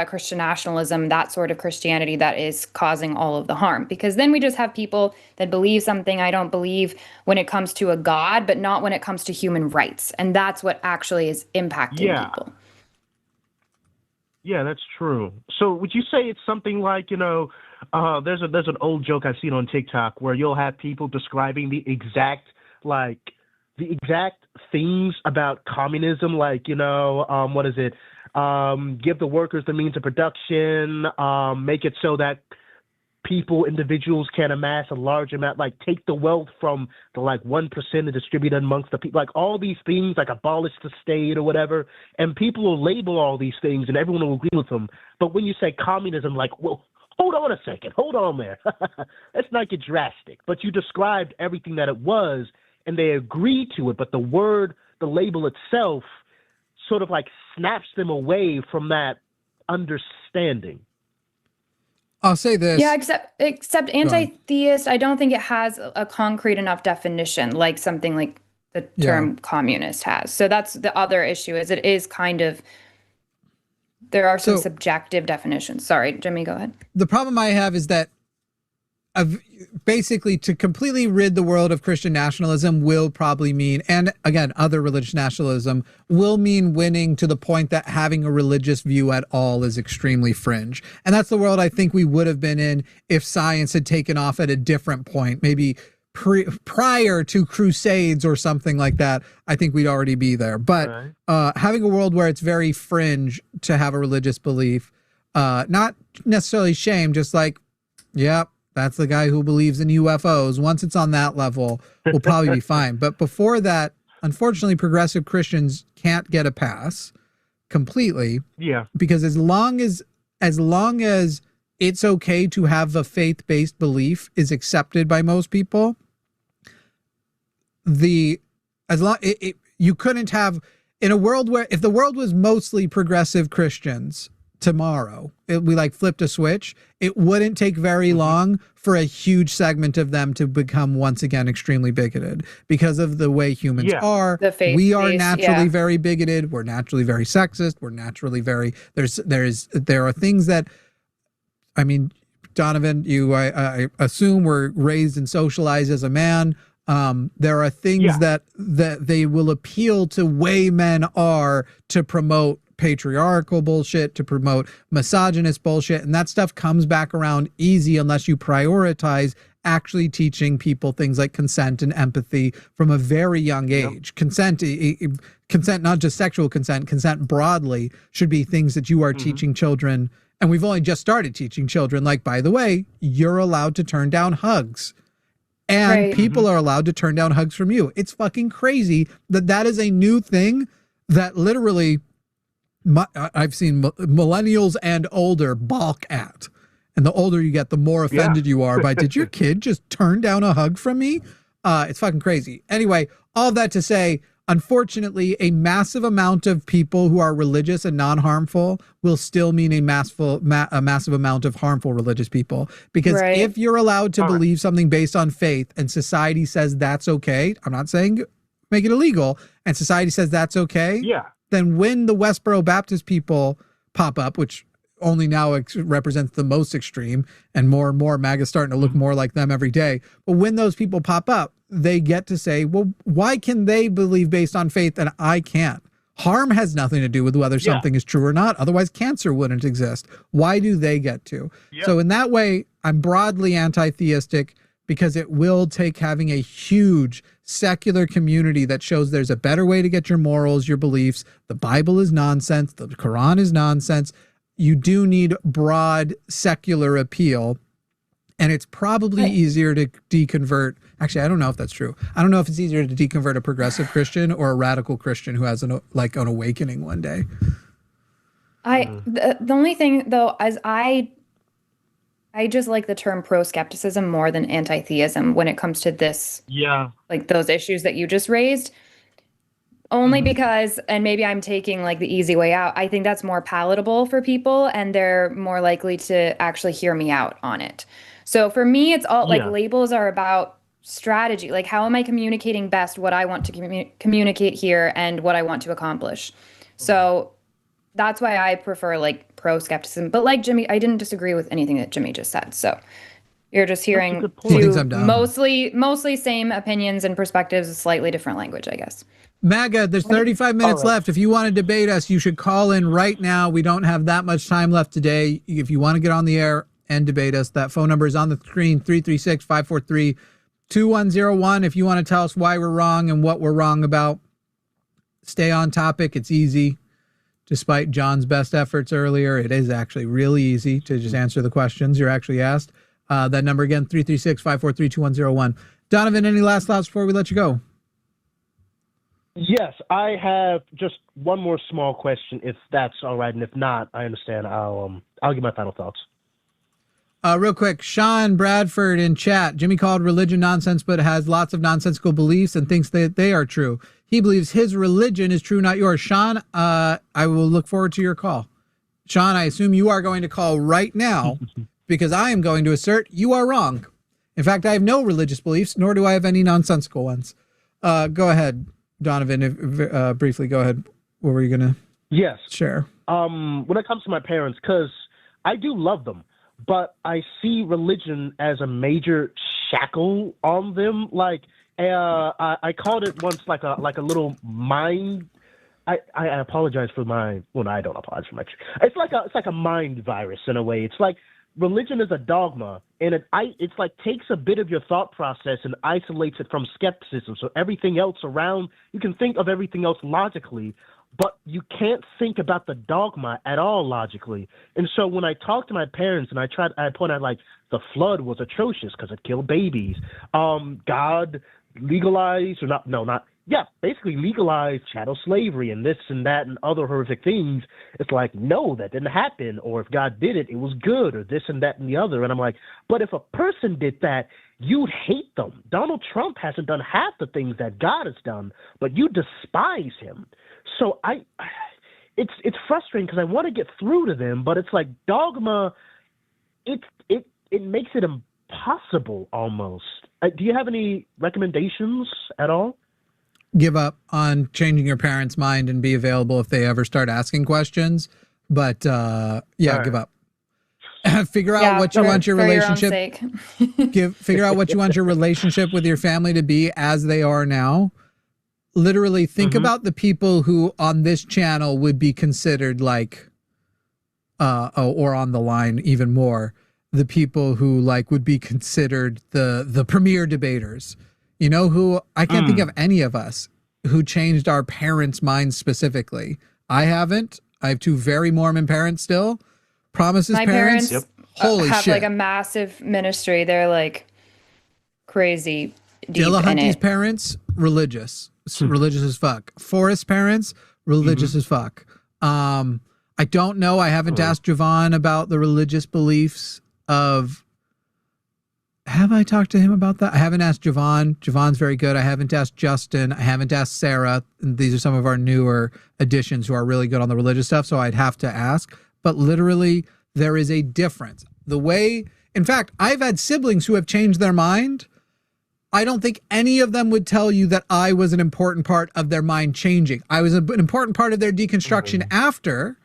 Christian nationalism, that sort of Christianity that is causing all of the harm. Because then we just have people that believe something I don't believe when it comes to a God, but not when it comes to human rights. And that's what actually is impacting people. Yeah, that's true. So would you say it's something like, there's an old joke I've seen on TikTok where you'll have people describing the exact things about communism, like, what is it? Give the workers the means of production, make it so that individuals can amass a large amount, like take the wealth from the 1% and distribute it amongst the people, like all these things, like abolish the state or whatever. And people will label all these things and everyone will agree with them. But when you say communism, like, well, hold on a second, hold on there. Let's not get drastic. But you described everything that it was and they agreed to it. But the label itself sort of like snaps them away from that understanding. I'll say this. Yeah, except anti-theist, I don't think it has a concrete enough definition like something like the term communist has. So that's the other issue, is it is kind of, there are some subjective definitions. Sorry, Jimmy, go ahead. The problem I have is that basically to completely rid the world of Christian nationalism will probably mean, and again, other religious nationalism will mean winning to the point that having a religious view at all is extremely fringe. And that's the world I think we would have been in if science had taken off at a different point, maybe prior to crusades or something like that. I think we'd already be there. But having a world where it's very fringe to have a religious belief, not necessarily shame, just like, yep, that's the guy who believes in UFOs. Once it's on that level, we'll probably be fine. But before that, unfortunately, progressive Christians can't get a pass completely. Yeah. Because as long as it's okay to have a faith-based belief is accepted by most people, you couldn't have, in a world where, if the world was mostly progressive Christians tomorrow, we flipped a switch, it wouldn't take very long for a huge segment of them to become once again extremely bigoted because of the way humans are. We are naturally very bigoted. We're naturally very sexist. We're naturally very, there are things that, I mean, Donovan, I assume were raised and socialized as a man. There are things that they will appeal to way men are to promote patriarchal bullshit, to promote misogynist bullshit, and that stuff comes back around easy unless you prioritize actually teaching people things like consent and empathy from a very young age. Consent, not just sexual consent broadly should be things that you are teaching children. And we've only just started teaching children, like, by the way, you're allowed to turn down hugs. And people are allowed to turn down hugs from you. It's fucking crazy that is a new thing that literally I've seen millennials and older balk at. And the older you get, the more offended you are by, did your kid just turn down a hug from me? It's fucking crazy. Anyway, all that to say, unfortunately, a massive amount of people who are religious and non-harmful will still mean a massive amount of harmful religious people. Because if you're allowed to believe something based on faith and society says that's okay, I'm not saying make it illegal, and society says that's okay, then when the Westboro Baptist people pop up, which only now represents the most extreme, and more MAGA starting to look more like them every day. But when those people pop up, they get to say, well, why can they believe based on faith and I can't? Harm has nothing to do with whether something is true or not. Otherwise, cancer wouldn't exist. Why do they get to? So in that way, I'm broadly anti-theistic because it will take having a huge secular community that shows there's a better way to get your morals, your beliefs. The Bible is nonsense. The Quran is nonsense. You do need broad secular appeal, and it's probably easier to deconvert. Actually, I don't know if that's true. I don't know if it's easier to deconvert a progressive Christian or a radical Christian who has an awakening one day. The only thing though, as I just like the term pro-skepticism more than anti-theism when it comes to this. Like those issues that you just raised. Only because, and maybe I'm taking like the easy way out, I think that's more palatable for people and they're more likely to actually hear me out on it. So for me, it's all like labels are about strategy. Like, how am I communicating best what I want to communicate here and what I want to accomplish? So that's why I prefer like pro-skepticism. But like Jimmy, I didn't disagree with anything that Jimmy just said. So you're just hearing two mostly same opinions and perspectives, slightly different language, I guess. MAGA, there's 35 minutes left. If you want to debate us, you should call in right now. We don't have that much time left today. If you want to get on the air and debate us, that phone number is on the screen, 336-543-2101. If you want to tell us why we're wrong and what we're wrong about, stay on topic. It's easy. Despite John's best efforts earlier, it is actually really easy to just answer the questions you're actually asked. That number again, 336-543-2101. Donovan, any last thoughts before we let you go? Yes, I have just one more small question, if that's all right, and if not, I understand. I'll give my final thoughts. Real quick, Sean Bradford in chat. Jimmy called religion nonsense, but has lots of nonsensical beliefs and thinks that they are true. He believes his religion is true, not yours. Sean, I will look forward to your call. Sean, I assume you are going to call right now because I am going to assert you are wrong. In fact, I have no religious beliefs, nor do I have any nonsensical ones. Go ahead. Donovan, briefly, go ahead. What were you going to share? When it comes to my parents, because I do love them, but I see religion as a major shackle on them. Like, I called it once like a little mind. I apologize for my. Well, I don't apologize for my. It's like a mind virus in a way. It's like religion is a dogma, and it's like takes a bit of your thought process and isolates it from skepticism. So everything else around, you can think of everything else logically, but you can't think about the dogma at all logically. And so when I talk to my parents and I point out like the flood was atrocious because it killed babies. God legalized or not. Basically legalized chattel slavery and this and that and other horrific things. It's like, no, that didn't happen. Or if God did it, it was good, or this and that and the other. And I'm like, but if a person did that, you'd hate them. Donald Trump hasn't done half the things that God has done, but you despise him. So it's frustrating because I want to get through to them, but it's like dogma, it makes it impossible almost. Do you have any recommendations at all? Give up on changing your parents' mind and be available if they ever start asking questions. But give up. Figure out what you want your relationship. Figure out what you want your relationship with your family to be as they are now. Literally think about the people who on this channel would be considered like, or on the line even more, the people who like would be considered the premier debaters. You know who? I can't think of any of us who changed our parents' minds specifically. I haven't. I have two very Mormon parents still. Promises My parents. Holy have shit. Like a massive ministry. They're like crazy deep Dillahunty's parents, religious. Religious as fuck. Forrest's parents, religious as fuck. I don't know. I haven't asked Javon about the religious beliefs of. Have I talked to him about that? I haven't asked Javon. Javon's very good. I haven't asked Justin. I haven't asked Sarah. And these are some of our newer additions who are really good on the religious stuff. So I'd have to ask. But literally, there is a difference. The way, in fact, I've had siblings who have changed their mind. I don't think any of them would tell you that I was an important part of their mind changing. I was an important part of their deconstruction after.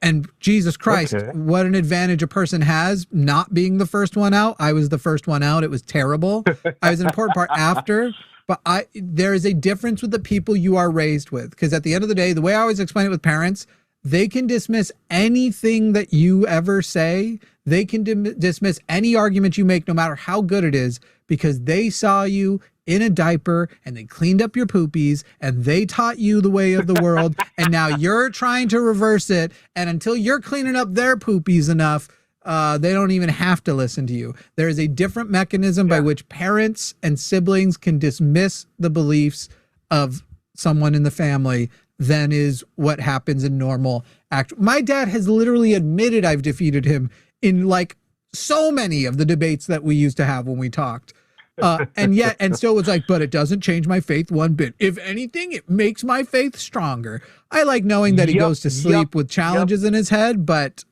And Jesus Christ, what an advantage a person has not being the first one out. I was the first one out. It was terrible. I was an important part after. But there is a difference with the people you are raised with. Because at the end of the day, the way I always explain it with parents, they can dismiss anything that you ever say. They can dismiss any argument you make, no matter how good it is, because they saw you in a diaper and they cleaned up your poopies and they taught you the way of the world. And now you're trying to reverse it. And until you're cleaning up their poopies enough, they don't even have to listen to you. There is a different mechanism by which parents and siblings can dismiss the beliefs of someone in the family than is what happens in normal act. My dad has literally admitted I've defeated him in like so many of the debates that we used to have when we talked. And still was like, but it doesn't change my faith one bit. If anything, it makes my faith stronger. I like knowing that he goes to sleep with challenges in his head. But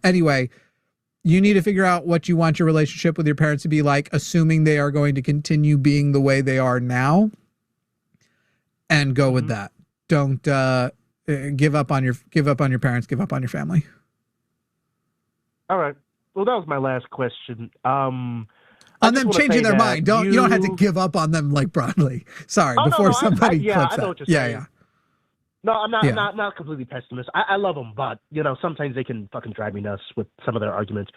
anyway, you need to figure out what you want your relationship with your parents to be like, assuming they are going to continue being the way they are now, and go with that. Don't give up on your parents, give up on your family. All right. Well, that was my last question. On them changing their mind. You don't have to give up on them like broadly. Sorry, before somebody clips that. I know what you're saying. No, I'm not completely pessimist. I love them, but sometimes they can fucking drive me nuts with some of their arguments.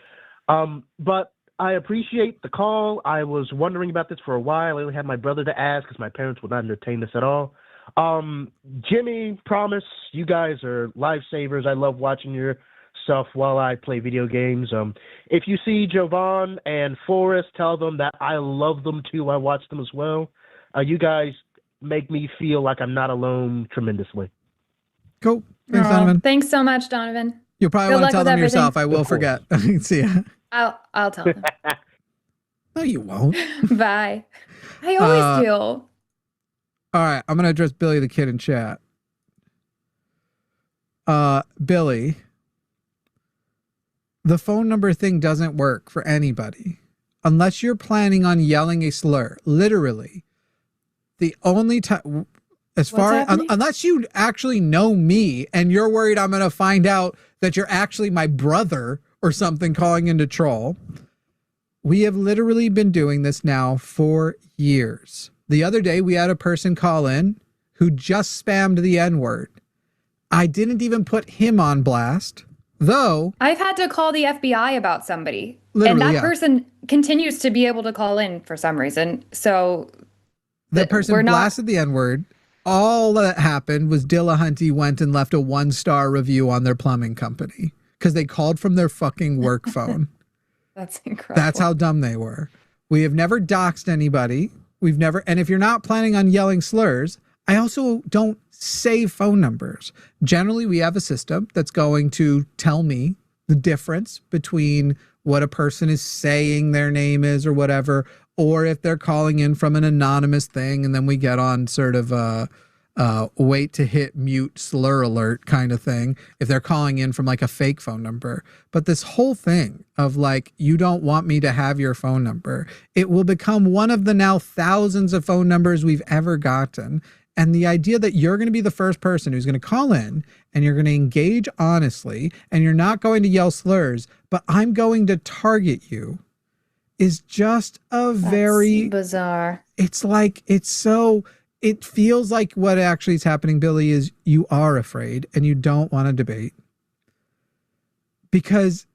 But I appreciate the call. I was wondering about this for a while. I only had my brother to ask because my parents would not entertain this at all. Jimmy, promise, you guys are lifesavers. I love watching your stuff while I play video games. If you see Jovan and Forrest, tell them that I love them too. I watch them as well. You guys make me feel like I'm not alone tremendously. Cool. Thanks, Donovan. Thanks so much, Donovan. You'll probably want to tell them yourself. I will forget. See ya. I'll tell them. No, you won't. Bye. I always do. All right. I'm going to address Billy the Kid in chat. Billy, the phone number thing doesn't work for anybody unless you're planning on yelling a slur. Literally, the only time, unless you actually know me and you're worried I'm going to find out that you're actually my brother or something calling in to troll. We have literally been doing this now for years. The other day, we had a person call in who just spammed the N-word. I didn't even put him on blast. Though I've had to call the FBI about somebody, and that person continues to be able to call in for some reason. So the person blasted the N-word. All that happened was Dillahunty went and left a 1-star review on their plumbing company because they called from their fucking work phone. That's incredible. That's how dumb they were. We have never doxed anybody. And if you're not planning on yelling slurs, I also don't save phone numbers. Generally, we have a system that's going to tell me the difference between what a person is saying their name is or whatever, or if they're calling in from an anonymous thing, and then we get on sort of a wait to hit mute slur alert kind of thing if they're calling in from like a fake phone number. But this whole thing of like, you don't want me to have your phone number, it will become one of the now thousands of phone numbers we've ever gotten. And the idea that you're going to be the first person who's going to call in and you're going to engage honestly and you're not going to yell slurs, but I'm going to target you is just very bizarre. It's like, it feels like what actually is happening, Billy, is you are afraid and you don't want to debate because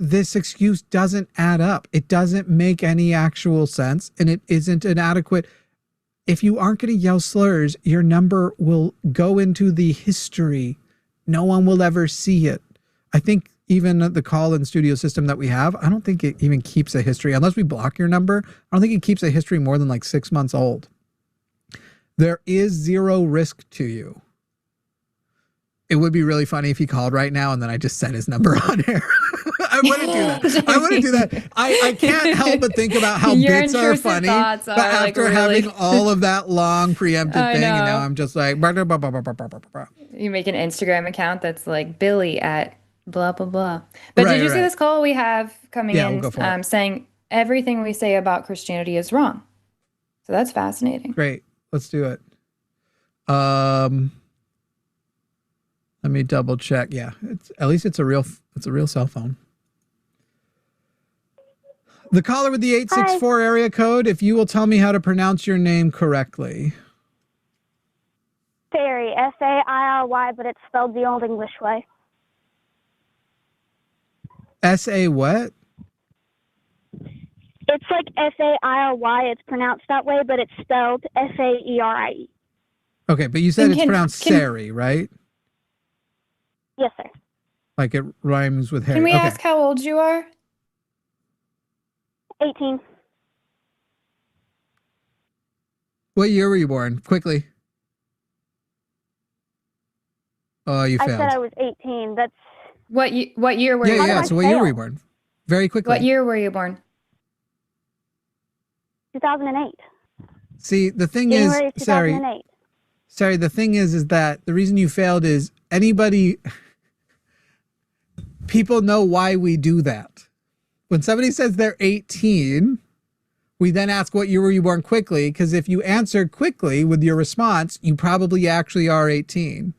this excuse doesn't add up. It doesn't make any actual sense, and it isn't an adequate. If you aren't going to yell slurs, your number will go into the history. No one will ever see it. I think even the call-in studio system that we have, I don't think it even keeps a history. Unless we block your number, I don't think it keeps a history more than like 6 months old. There is zero risk to you. It would be really funny if he called right now and then I just said his number on air. I wouldn't do that. I wouldn't do that. I can't help but think about how Your bits are intrusive funny. thoughts But are, like, after really- having all of that long preemptive I thing, and now know. I'm just like, blah, blah, blah, blah, blah, blah, blah, blah. You make an Instagram account that's like Billy at blah blah blah. But Right, did you see right. this call we have coming Yeah, in we'll go for it. saying everything we say about Christianity is wrong? So that's fascinating. Great. Let's do it. Let me double check. Yeah, at least it's a real cell phone. The caller with the 864 area code, if you will tell me how to pronounce your name correctly. Fairy, Fairy, but it's spelled the old English way. S-A what? It's like Fairy, it's pronounced that way, but it's spelled Faerie. Okay, but you said And it's pronounced Sari, right? Yes, sir. Like it rhymes with Harry. Can we Okay. ask how old you are? 18. What year were you born? Quickly. Oh, you I failed. said I was 18. That's What year were you? Yeah. I So what year were you fail? born? Very quickly. What year were you born? 2008. See, the thing January is, Sari, 2008. the thing is that the reason you failed is people know why we do that. When somebody says they're 18, we then ask what year were you born quickly, because if you answer quickly with your response, you probably actually are 18.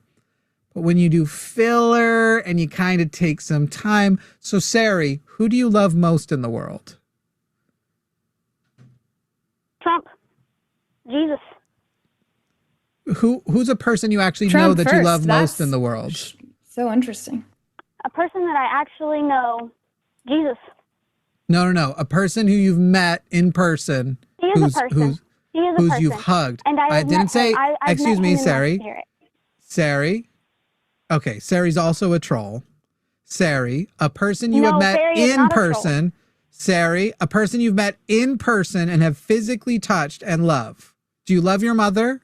But when you do filler and you kind of take some time. So Sari, who do you love most in the world? Trump. Jesus. Who's a person you actually know Trump that you first. love most That's in the world? So interesting. A person that I actually know. Jesus. No. A person who you've met in person. He is a person. He is a Who's person. you've hugged. And I have didn't met say, him. I've excuse met me, him in my Sari. spirit. Sari. Okay, Sari's also a troll. Sari, a person you have No, met Sari is in not a troll. person. Sari, a person you've met in person and have physically touched and love. Do you love your mother?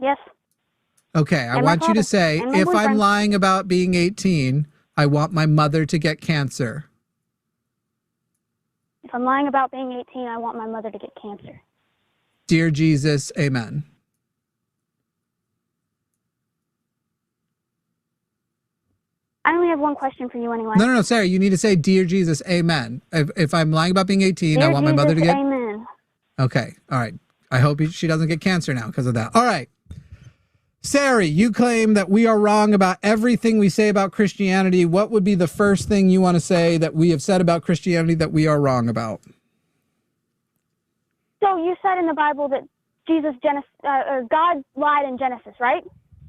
Yes. Okay, I And my want you to father. say, And my if I'm boyfriend. lying about being 18, I want my mother to get cancer. If I'm lying about being 18, I want my mother to get cancer. Dear Jesus, amen. I only have one question for you anyway. No, Sarah, you need to say, Dear Jesus, amen. If I'm lying about being 18, I Dear want my mother to Jesus, get... Amen. Okay, all right. I hope she doesn't get cancer now because of that. All right. Sari, you claim that we are wrong about everything we say about Christianity. What would be the first thing you want to say that we have said about Christianity that we are wrong about? So you said in the Bible that God lied in Genesis, right?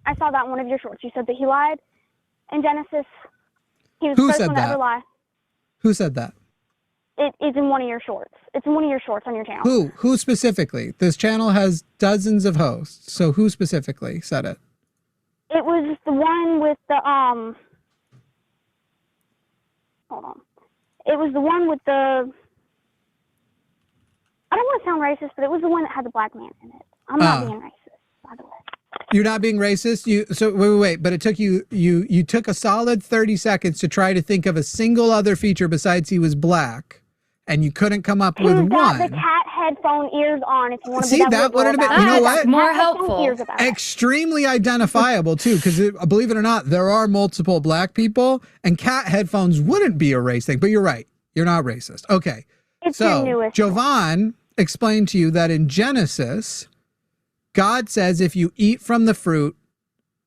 I saw that in one of your shorts. You said that he lied in Genesis. He was Who the first said one to that? ever lie. Who said that? It is in one of your shorts. It's in one of your shorts on your channel. Who specifically? This channel has dozens of hosts. So who specifically said it? It was the one with the Hold on. It was the one with the. I don't want to sound racist, but it was the one that had the black man in it. I'm not being racist, by the way. You're not being racist. Wait. But it took you took a solid 30 seconds to try to think of a single other feature besides he was black, and you couldn't come up with He's got one. the cat headphone ears on. If you want to See, be that would have been. it. You know That's what? more Cat headphone helpful. ears about it. Extremely identifiable too, because believe it or not, there are multiple black people, and cat headphones wouldn't be a race thing. But you're right. You're not racist. Okay. It's your So newest. Jovan explained to you that in Genesis, God says if you eat from the fruit,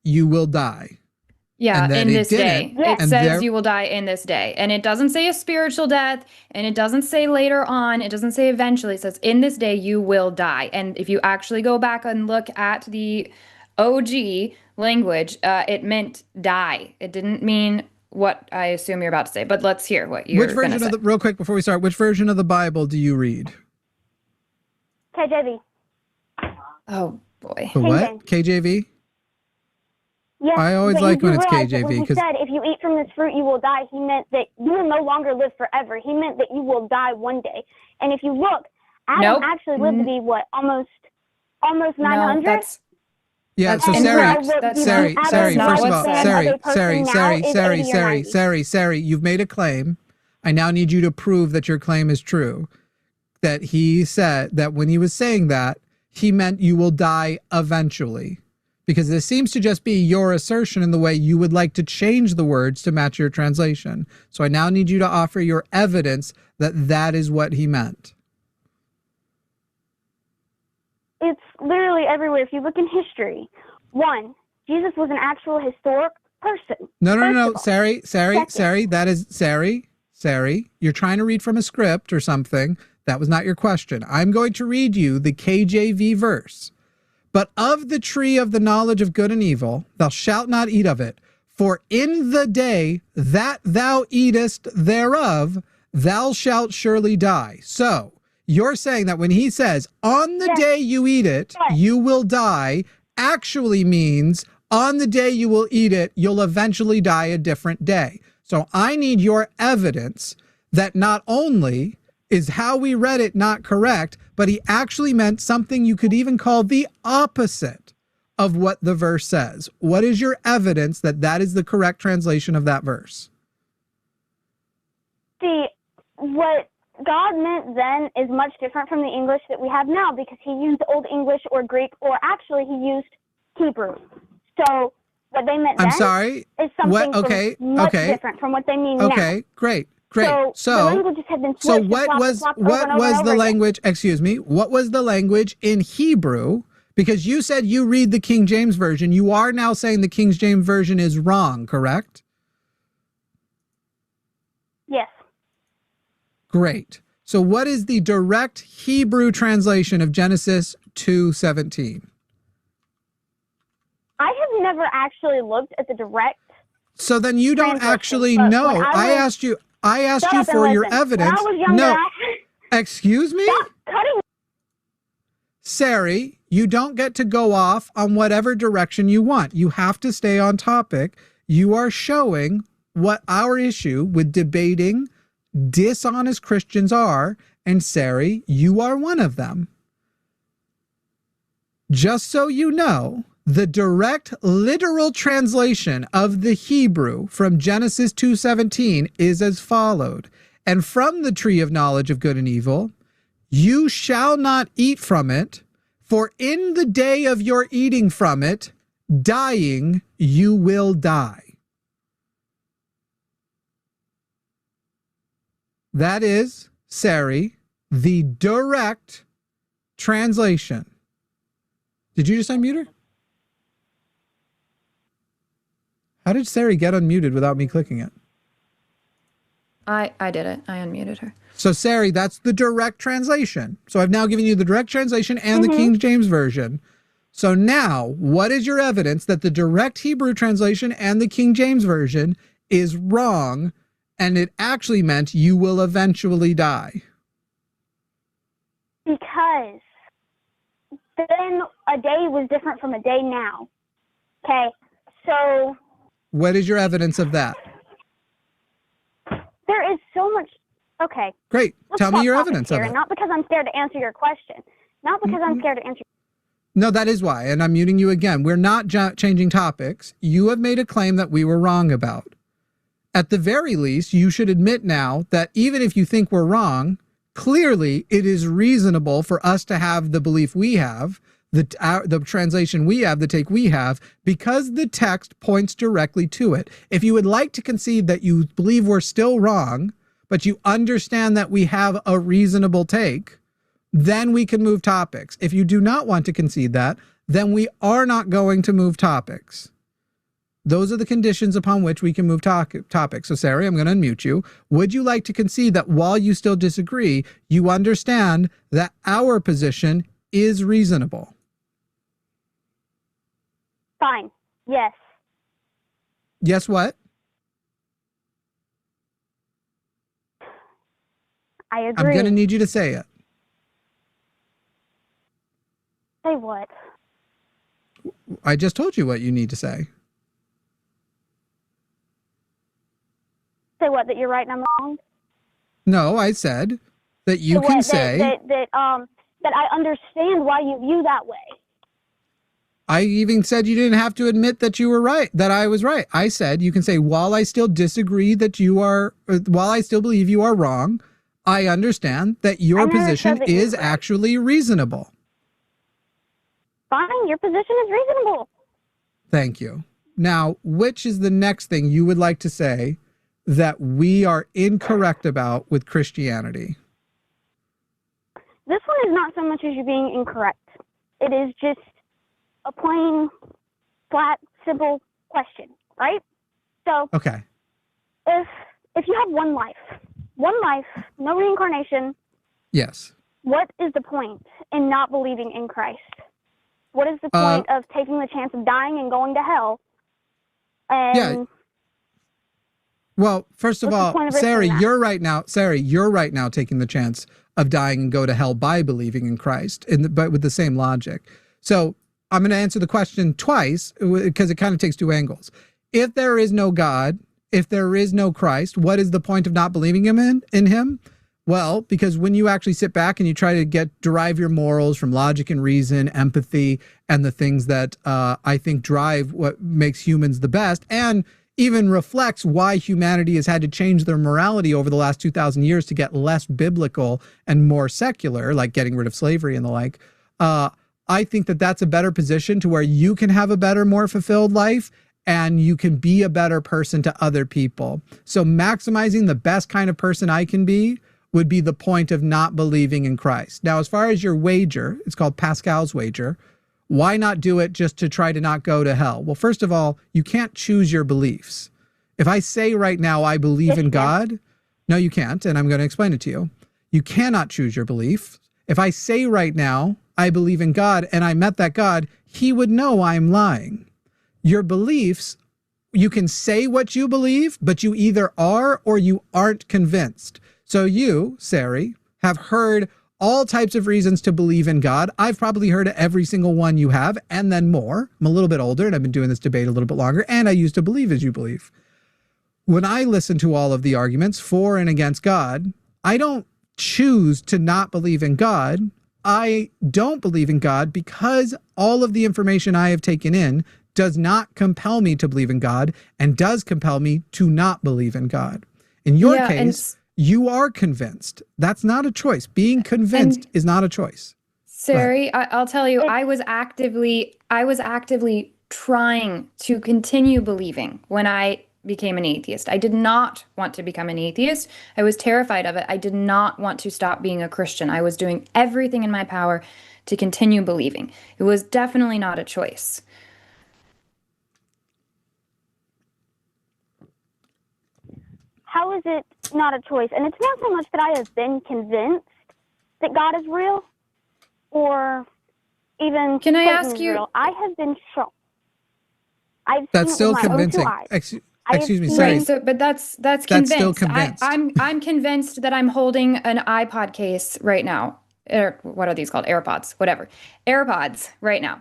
you will die. Yeah, And then in he this day. didn't. It And says there- you will die in this day. And it doesn't say a spiritual death, and it doesn't say later on, it doesn't say eventually. It says in this day you will die. And if you actually go back and look at the OG language, it meant die. It didn't mean what I assume you're about to say. But let's hear what you're Which going to version say. of the real quick before we start? Which version of the Bible do you read? KJV. Oh boy. The what? KJV? Yes, I always but like you when it's realize that KJV, when he 'cause- said, if you eat from this fruit, you will die, he meant that you will no longer live forever. He meant that you will die one day. And if you look, Adam Nope. actually lived to be, what, almost No, 900? that's Yeah, That's so incorrect. Sari, That's Sari, not- Sari, that's first of not all, what's said. Sari, you've made a claim. I now need you to prove that your claim is true. That he said that when he was saying that, he meant you will die eventually. Because this seems to just be your assertion in the way you would like to change the words to match your translation. So I now need you to offer your evidence that that is what he meant. It's literally everywhere. If you look in history, one, Jesus was an actual historic person. No. Sari, that is Sari. You're trying to read from a script or something. That was not your question. I'm going to read you the KJV verse. But of the tree of the knowledge of good and evil, thou shalt not eat of it. For in the day that thou eatest thereof, thou shalt surely die. So you're saying that when he says, on the day you eat it, you will die, actually means on the day you will eat it, you'll eventually die a different day. So I need your evidence that not only is how we read it not correct, but he actually meant something you could even call the opposite of what the verse says. What is your evidence that that is the correct translation of that verse? See, what God meant then is much different from the English that we have now, because he used Old English or Greek, or actually he used Hebrew. So what they meant then is something much different from what they mean now. Okay, great. So the languages have been so switched what was the language, excuse me, what was the language in Hebrew? Because you said you read the King James Version. You are now saying the King James Version is wrong, correct? Yes. Great. So what is the direct Hebrew translation of Genesis 2:17? I have never actually looked at the direct. So then you don't actually know. I asked you for your evidence. When I was younger, excuse me? Stop cutting. Sari, you don't get to go off on whatever direction you want. You have to stay on topic. You are showing what our issue with debating dishonest Christians are, and Sari, you are one of them. Just so you know, the direct literal translation of the Hebrew from Genesis 2:17 is as followed. And from the tree of knowledge of good and evil, you shall not eat from it, for in the day of your eating from it, dying, you will die. That is, Sari, the direct translation. Did you just unmute her? How did Sari get unmuted without me clicking it? I did it. I unmuted her. So Sari, that's the direct translation. So I've now given you the direct translation and the King James Version. So now, what is your evidence that the direct Hebrew translation and the King James Version is wrong, and it actually meant you will eventually die? Because then a day was different from a day now. Okay, so... What is your evidence of that? There is so much... Okay. Great. Tell me your evidence of it. Not because I'm scared to answer your question. Not because I'm scared to answer... No, that is why, and I'm muting you again. We're not changing topics. You have made a claim that we were wrong about. At the very least, you should admit now that even if you think we're wrong, clearly it is reasonable for us to have the belief we have, the translation we have, the take we have, because the text points directly to it. If you would like to concede that you believe we're still wrong, but you understand that we have a reasonable take, then we can move topics. If you do not want to concede that, then we are not going to move topics. Those are the conditions upon which we can move topics. So, Sari, I'm going to unmute you. Would you like to concede that while you still disagree, you understand that our position is reasonable? Fine. Yes. Yes, what? I agree. I'm going to need you to say it. Say what? I just told you what you need to say. Say what? That you're right and I'm wrong? No, I said that you can say that I understand why you view that way. I even said you didn't have to admit that you were right, that I was right. I said you can say, while I still disagree that you are, while I still believe you are wrong, I understand that your position is actually reasonable. Fine, your position is reasonable. Thank you. Now, which is the next thing you would like to say that we are incorrect about with Christianity? This one is not so much as you being incorrect. It is just a plain, flat, simple question, right? So, okay. If you have one life, no reincarnation. Yes. What is the point in not believing in Christ? What is the point of taking the chance of dying and going to hell? And yeah. Well, first of all, Sarah, you're right now taking the chance of dying and go to hell by believing in Christ, but with the same logic. So I'm going to answer the question twice because it kind of takes two angles. If there is no God, if there is no Christ, what is the point of not believing in him? Well, because when you actually sit back and you try to derive your morals from logic and reason, empathy, and the things that I think drive what makes humans the best, and even reflects why humanity has had to change their morality over the last 2,000 years to get less biblical and more secular, like getting rid of slavery and the like, I think that that's a better position to where you can have a better, more fulfilled life and you can be a better person to other people. So maximizing the best kind of person I can be would be the point of not believing in Christ. Now, as far as your wager, it's called Pascal's wager. Why not do it just to try to not go to hell? Well, first of all, you can't choose your beliefs. If I say right now I believe in God, no, you can't, and I'm going to explain it to you. You cannot choose your belief. If I say right now I believe in God and I met that God, he would know I'm lying. Your beliefs, you can say what you believe, but you either are or you aren't convinced. So you, Sari, have heard all types of reasons to believe in God. I've probably heard every single one you have, and then more. I'm a little bit older, and I've been doing this debate a little bit longer, and I used to believe as you believe. When I listen to all of the arguments for and against God, I don't choose to not believe in God. I don't believe in God because all of the information I have taken in does not compel me to believe in God and does compel me to not believe in God. In your case, you are convinced. That's not a choice. Being convinced is not a choice. Sari, I'll tell you, I was actively trying to continue believing when I became an atheist. I did not want to become an atheist. I was terrified of it. I did not want to stop being a Christian. I was doing everything in my power to continue believing. It was definitely not a choice. How is it not a choice? And it's not so much that I have been convinced that God is real, or even can I ask you? Real. I have been shocked. That's still convincing. Excuse me, sorry. Right, but that's convinced. Still convinced. I'm convinced that I'm holding an iPod case right now. What are these called? AirPods, whatever. AirPods right now.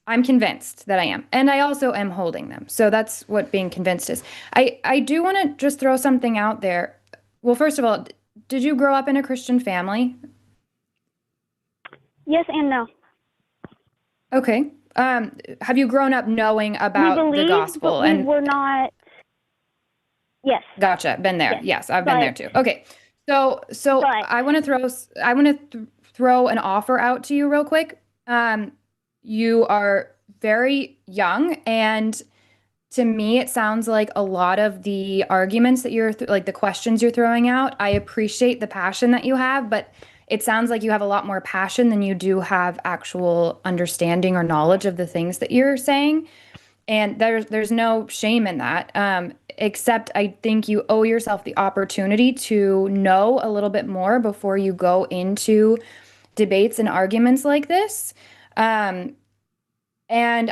I'm convinced that I am. And I also am holding them. So that's what being convinced is. I do want to just throw something out there. Well, first of all, did you grow up in a Christian family? Yes and no. Okay. Have you grown up knowing about the gospel? But we were not. Yes. Gotcha. Been there. Yes, I've been there too. Okay. So I want to throw an offer out to you real quick. You are very young, and to me, it sounds like a lot of the arguments that you're like the questions you're throwing out. I appreciate the passion that you have, but it sounds like you have a lot more passion than you do have actual understanding or knowledge of the things that you're saying. And there's no shame in that, except I think you owe yourself the opportunity to know a little bit more before you go into debates and arguments like this. And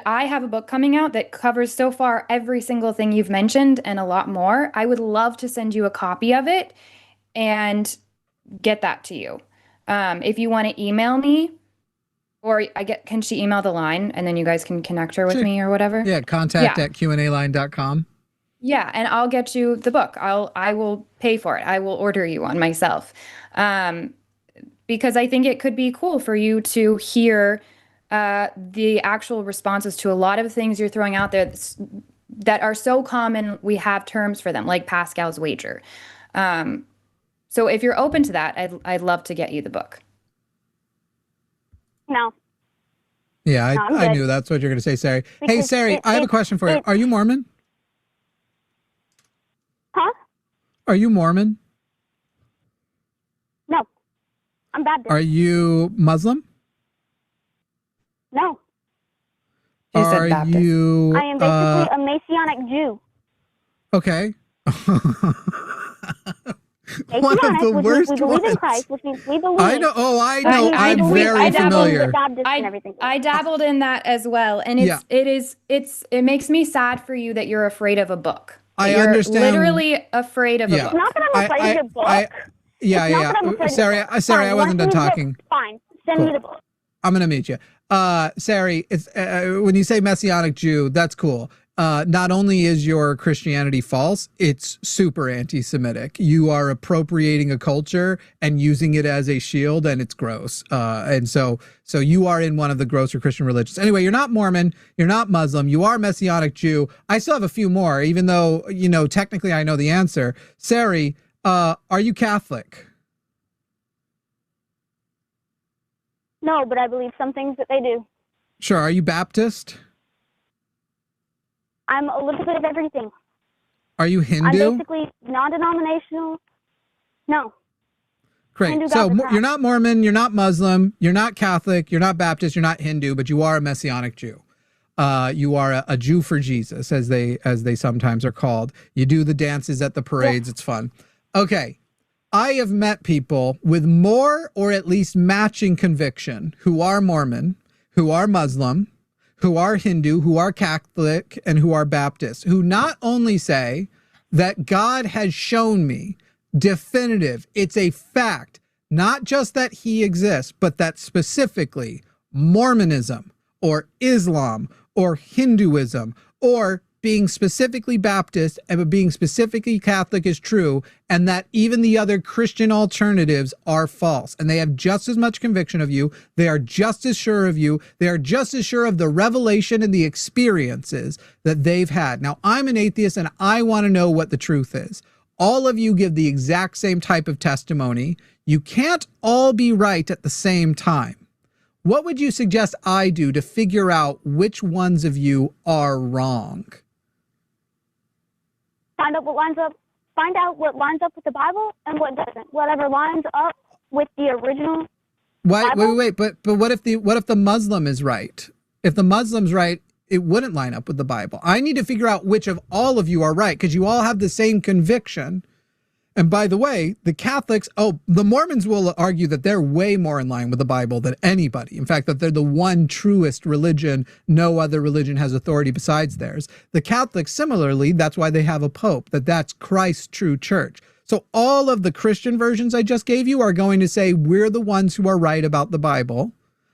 I have a book coming out that covers so far every single thing you've mentioned and a lot more. I would love to send you a copy of it and get that to you. If you want to email me, or can she email the line and then you guys can connect her with me or whatever? Yeah, contact@qanaline.com. Yeah, and I'll get you the book. I will pay for it. I will order you one myself. Because I think it could be cool for you to hear the actual responses to a lot of things you're throwing out there that are so common, we have terms for them, like Pascal's wager. So if you're open to that, I'd love to get you the book. No. Yeah, I knew that's what you're going to say, Sari. Hey, Sari, I have a question for you. Are you Mormon? Huh? Are you Mormon? No. I'm Baptist. Are you Muslim? No. She said Baptist. You? I am basically a Messianic Jew. Okay. One of the which worst means we believe in ones. Christ, which means we believe. I know. Oh, I know. I I'm believe- very I dabbled- familiar. I dabbled in that as well, and it makes me sad for you that you're afraid of a book. I You're understand. literally afraid of a It's book. not that I'm afraid of the book. Yeah. Sari, I wasn't done talking. Fine. Send me the book. I'm going to meet you. Sari, it's when you say Messianic Jew, that's cool. Not only is your Christianity false, it's super anti-Semitic. You are appropriating a culture and using it as a shield, and it's gross. And so you are in one of the grosser Christian religions. Anyway, you're not Mormon, you're not Muslim, you are Messianic Jew. I still have a few more, even though, technically I know the answer. Sari, are you Catholic? No, but I believe some things that they do. Sure. Are you Baptist? I'm a little bit of everything. Are you Hindu? I'm basically non-denominational. No. Great. Hindu So gods are you're not Mormon, you're not Muslim, you're not Catholic, you're not Baptist, you're not Hindu, but you are a Messianic Jew. You are a Jew for Jesus, as they sometimes are called. You do the dances at the parades. Yeah. It's fun. Okay. I have met people with more or at least matching conviction who are Mormon, who are Muslim, who are Hindu, who are Catholic, and who are Baptist, who not only say that God has shown me definitive, it's a fact, not just that he exists, but that specifically Mormonism or Islam or Hinduism or being specifically Baptist and being specifically Catholic is true, and that even the other Christian alternatives are false. And they have just as much conviction of you. They are just as sure of you. They are just as sure of the revelation and the experiences that they've had. Now, I'm an atheist and I want to know what the truth is. All of you give the exact same type of testimony. You can't all be right at the same time. What would you suggest I do to figure out which ones of you are wrong? Find out what lines up with the Bible and what doesn't. Whatever lines up with the original Bible. Wait. But what if the Muslim is right? If the Muslim's right, it wouldn't line up with the Bible. I need to figure out which of all of you are right, because you all have the same conviction. And by the way, the Catholics, the Mormons will argue that they're way more in line with the Bible than anybody. In fact, that they're the one truest religion. No other religion has authority besides theirs. The Catholics, similarly, that's why they have a pope, that's Christ's true church. So all of the Christian versions I just gave you are going to say, we're the ones who are right about the Bible.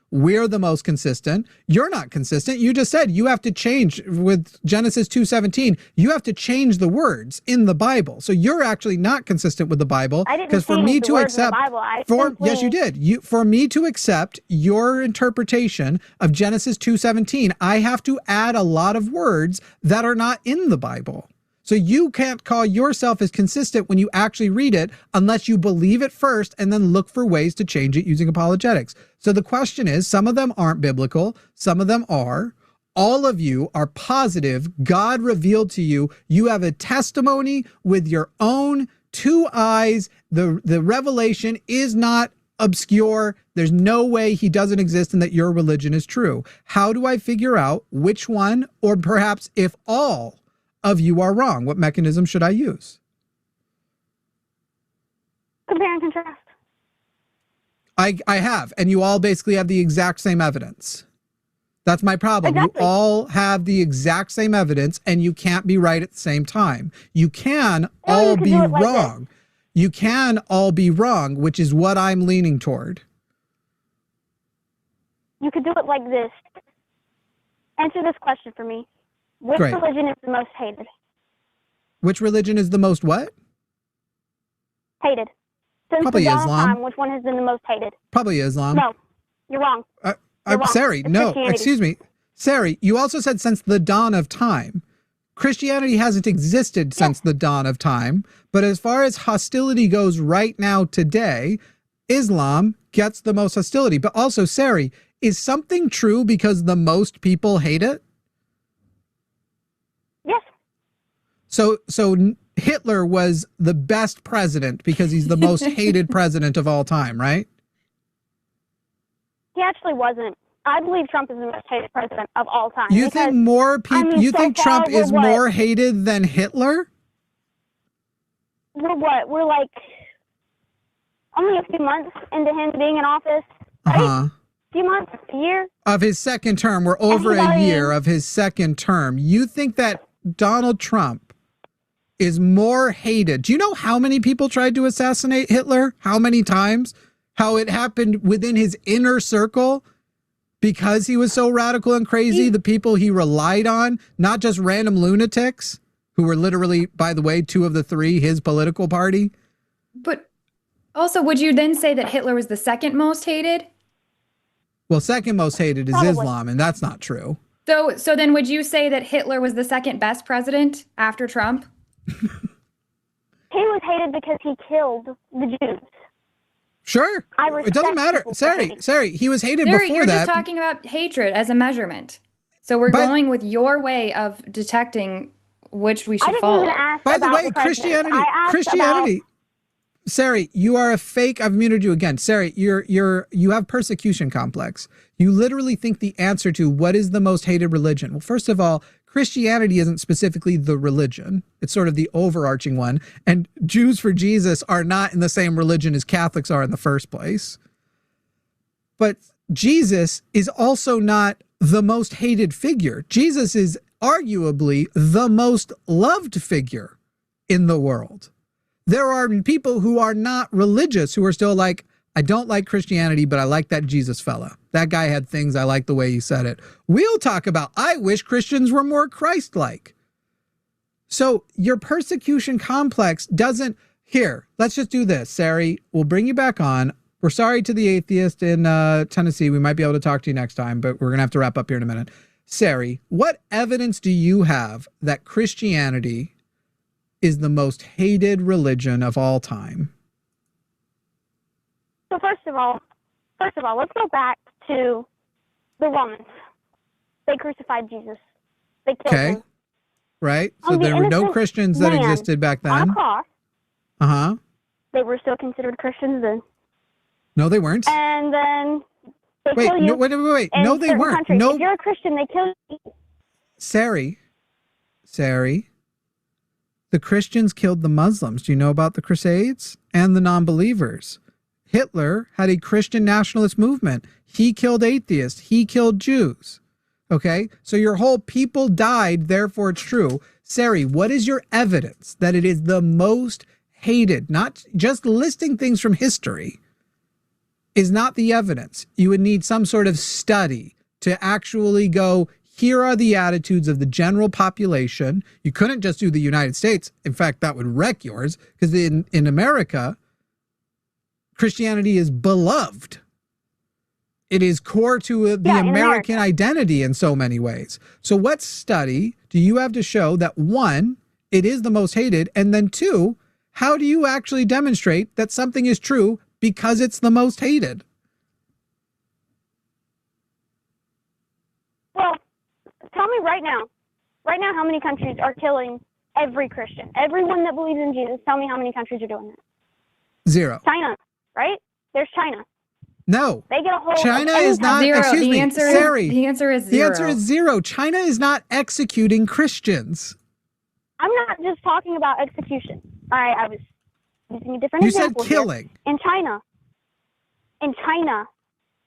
We're the most consistent. You're not consistent. You just said you have to change with Genesis 2:17. You have to change the words in the Bible. So you're actually not consistent with the Bible. I didn't because for me to accept, yes, you did. For me to accept your interpretation of Genesis 2:17, I have to add a lot of words that are not in the Bible. So you can't call yourself as consistent when you actually read it unless you believe it first and then look for ways to change it using apologetics. So the question is, some of them aren't biblical, some of them are. All of you are positive God revealed to you. You have a testimony with your own two eyes. The revelation is not obscure. There's no way he doesn't exist and that your religion is true. How do I figure out which one, or perhaps if all of you are wrong? What mechanism should I use? Compare and contrast. I have, and you all basically have the exact same evidence. That's my problem. Exactly. You all have the exact same evidence, and you can't be right at the same time. You can all be wrong. You can all be wrong, which is what I'm leaning toward. You could do it like this. Answer this question for me. Which Great. religion is the most hated? Which religion is the most what? Hated. Since Probably the dawn of Islam. time, which one has been the most hated? Probably Islam. No, you're wrong. I'm Sari. No, excuse me. Sari, you also said since the dawn of time. Christianity hasn't existed since the dawn of time, but as far as hostility goes right now today, Islam gets the most hostility. But also, Sari, is something true because the most people hate it? Yes. So Hitler was the best president because he's the most hated president of all time, right? He actually wasn't. I believe Trump is the most hated president of all time. You think more people? You think Trump is more hated than Hitler? We're what? We're like only a few months into him being in office. Right? A few months, a year. Of his second term. We're over a year of his second term. You think that Donald Trump is more hated? Do you know how many people tried to assassinate Hitler? How many times? How it happened within his inner circle? Because he was so radical and crazy, the people he relied on, not just random lunatics, who were literally, by the way, 2 of the 3, his political party. But also, would you then say that Hitler was the second most hated? Well, second most hated is Islam, and that's not true. So then would you say that Hitler was the second best president after Trump? He was hated because he killed the Jews. Sure. It doesn't matter. Sorry. He was hated before that. You're just talking about hatred as a measurement. So we're going with your way of detecting which we should follow. By the way, Christianity. Sari, you are a fake. I've muted you again. Sari, you have persecution complex. You literally think the answer to what is the most hated religion. Well, first of all, Christianity isn't specifically the religion. It's sort of the overarching one. And Jews for Jesus are not in the same religion as Catholics are in the first place. But Jesus is also not the most hated figure. Jesus is arguably the most loved figure in the world. There are people who are not religious who are still like, I don't like Christianity, but I like that Jesus fella. That guy had things. I like the way he said it. We'll talk about, I wish Christians were more Christ-like. So your persecution complex doesn't, here, let's just do this. Sari, we'll bring you back on. We're sorry to the atheist in Tennessee. We might be able to talk to you next time, but we're going to have to wrap up here in a minute. Sari, what evidence do you have that Christianity is the most hated religion of all time? So first of all, let's go back to the Romans. They crucified Jesus. They killed him. Right. So there were no Christians that existed back then. On a cross. Uh-huh. They were still considered Christians then. No, they weren't. And then they kill you. Wait. No, they weren't. Countries. No. If you're a Christian, they kill you. Sari, the Christians killed the Muslims. Do you know about the Crusades? And the non-believers. Hitler had a Christian nationalist movement. He killed atheists. He killed Jews. Okay? So your whole people died, therefore it's true. Sari, what is your evidence that it is the most hated? Not just listing things from history is not the evidence. You would need some sort of study to actually go, here are the attitudes of the general population. You couldn't just do the United States. In fact, that would wreck yours, because in America, Christianity is beloved. It is core to the American identity in so many ways. So what study do you have to show that, one, it is the most hated, and then two, how do you actually demonstrate that something is true because it's the most hated? Well, tell me right now how many countries are killing every Christian, everyone that believes in Jesus. Tell me how many countries are doing that. 0. China, right? There's China. No. They get a whole China is not, 0. excuse me, Sari. The answer is 0. The answer is 0. China is not executing Christians. I'm not just talking about execution. All right, I was using a different example. You said killing. Here. In China.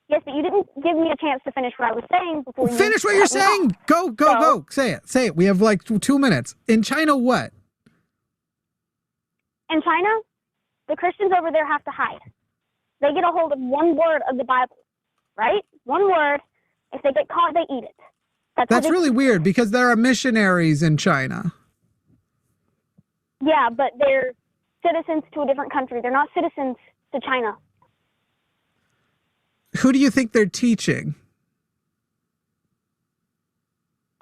Yes, but you didn't give me a chance to finish what I was saying before you finish what you're saying. Go. Say it. We have like 2 minutes. In China, what? In China, the Christians over there have to hide. They get a hold of one word of the Bible, right? One word. If they get caught, they eat it. That's really weird, because there are missionaries in China. Yeah, but they're citizens to a different country. They're not citizens to China. Who do you think they're teaching?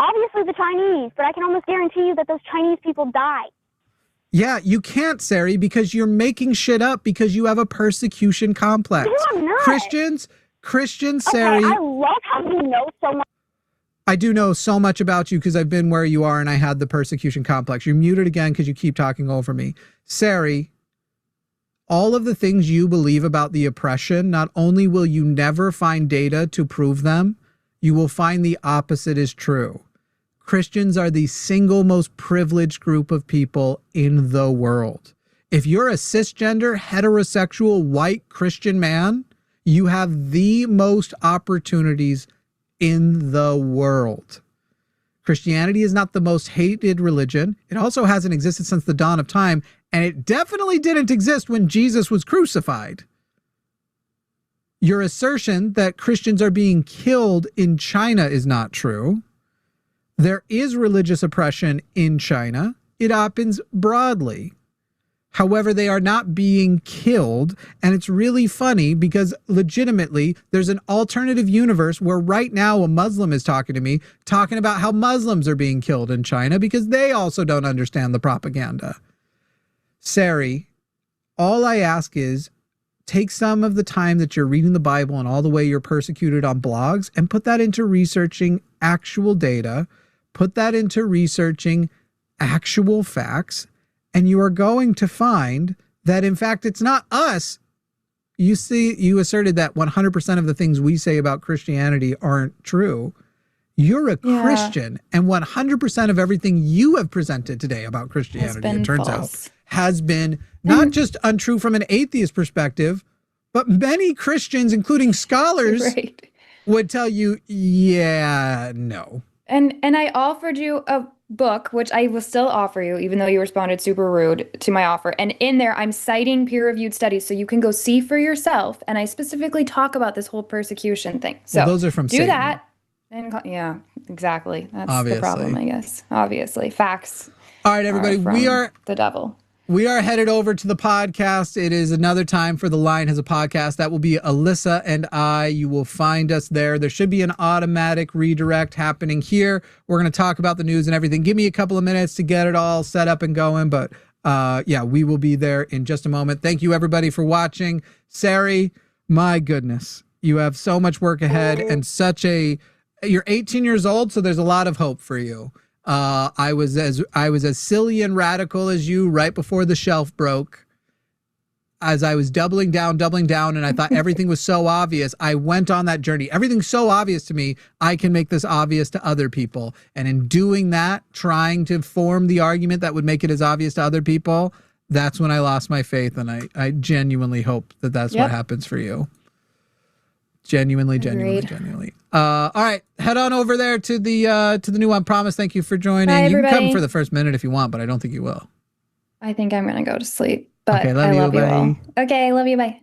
Obviously the Chinese, but I can almost guarantee you that those Chinese people die. Yeah, you can't, Sari, because you're making shit up because you have a persecution complex. No, I'm not. Christians, Sari. Okay, I love how you know so much. I do know so much about you because I've been where you are and I had the persecution complex. You're muted again because you keep talking over me. Sari, all of the things you believe about the oppression, not only will you never find data to prove them, you will find the opposite is true. Christians are the single most privileged group of people in the world. If you're a cisgender, heterosexual, white Christian man, you have the most opportunities in the world. Christianity is not the most hated religion. It also hasn't existed since the dawn of time, and it definitely didn't exist when Jesus was crucified. Your assertion that Christians are being killed in China is not true. There is religious oppression in China. It happens broadly. However, they are not being killed. And it's really funny because legitimately there's an alternative universe where right now a Muslim is talking to me, talking about how Muslims are being killed in China because they also don't understand the propaganda. Sari, all I ask is take some of the time that you're reading the Bible and all the way you're persecuted on blogs and put that into researching actual data. Put that into researching actual facts, and you are going to find that, in fact, it's not us. You asserted that 100% of the things we say about Christianity aren't true. You're a Christian, and 100% of everything you have presented today about Christianity, it turns out, has been not just untrue from an atheist perspective, but many Christians, including scholars, would tell you, yeah, no. And I offered you a book, which I will still offer you, even though you responded super rude to my offer. And in there, I'm citing peer-reviewed studies, so you can go see for yourself. And I specifically talk about this whole persecution thing. So those are from do Satan. that. And yeah, exactly. That's the problem, I guess. Obviously, facts. All right, everybody, we are the devil. We are headed over to the podcast. It is another time for The Line Has a Podcast. That will be Alyssa and I. You will find us there. There should be an automatic redirect happening here. We're going to talk about the news and everything. Give me a couple of minutes to get it all set up and going. But yeah, we will be there in just a moment. Thank you, everybody, for watching. Sari, my goodness, you have so much work ahead and you're 18 years old, so there's a lot of hope for you. I was as silly and radical as you right before the shelf broke. As I was doubling down, and I thought everything was so obvious, I went on that journey. Everything's so obvious to me, I can make this obvious to other people. And in doing that, trying to form the argument that would make it as obvious to other people, that's when I lost my faith. And I genuinely hope that that's what happens for you. Genuinely. All right, head on over there to the new one. Promise. Thank you for joining. Bye, you can everybody. come for the first minute if you want, but I don't think you will. I think I'm gonna go to sleep. But okay, love I you. love you Bye. all. Okay, love you. Bye.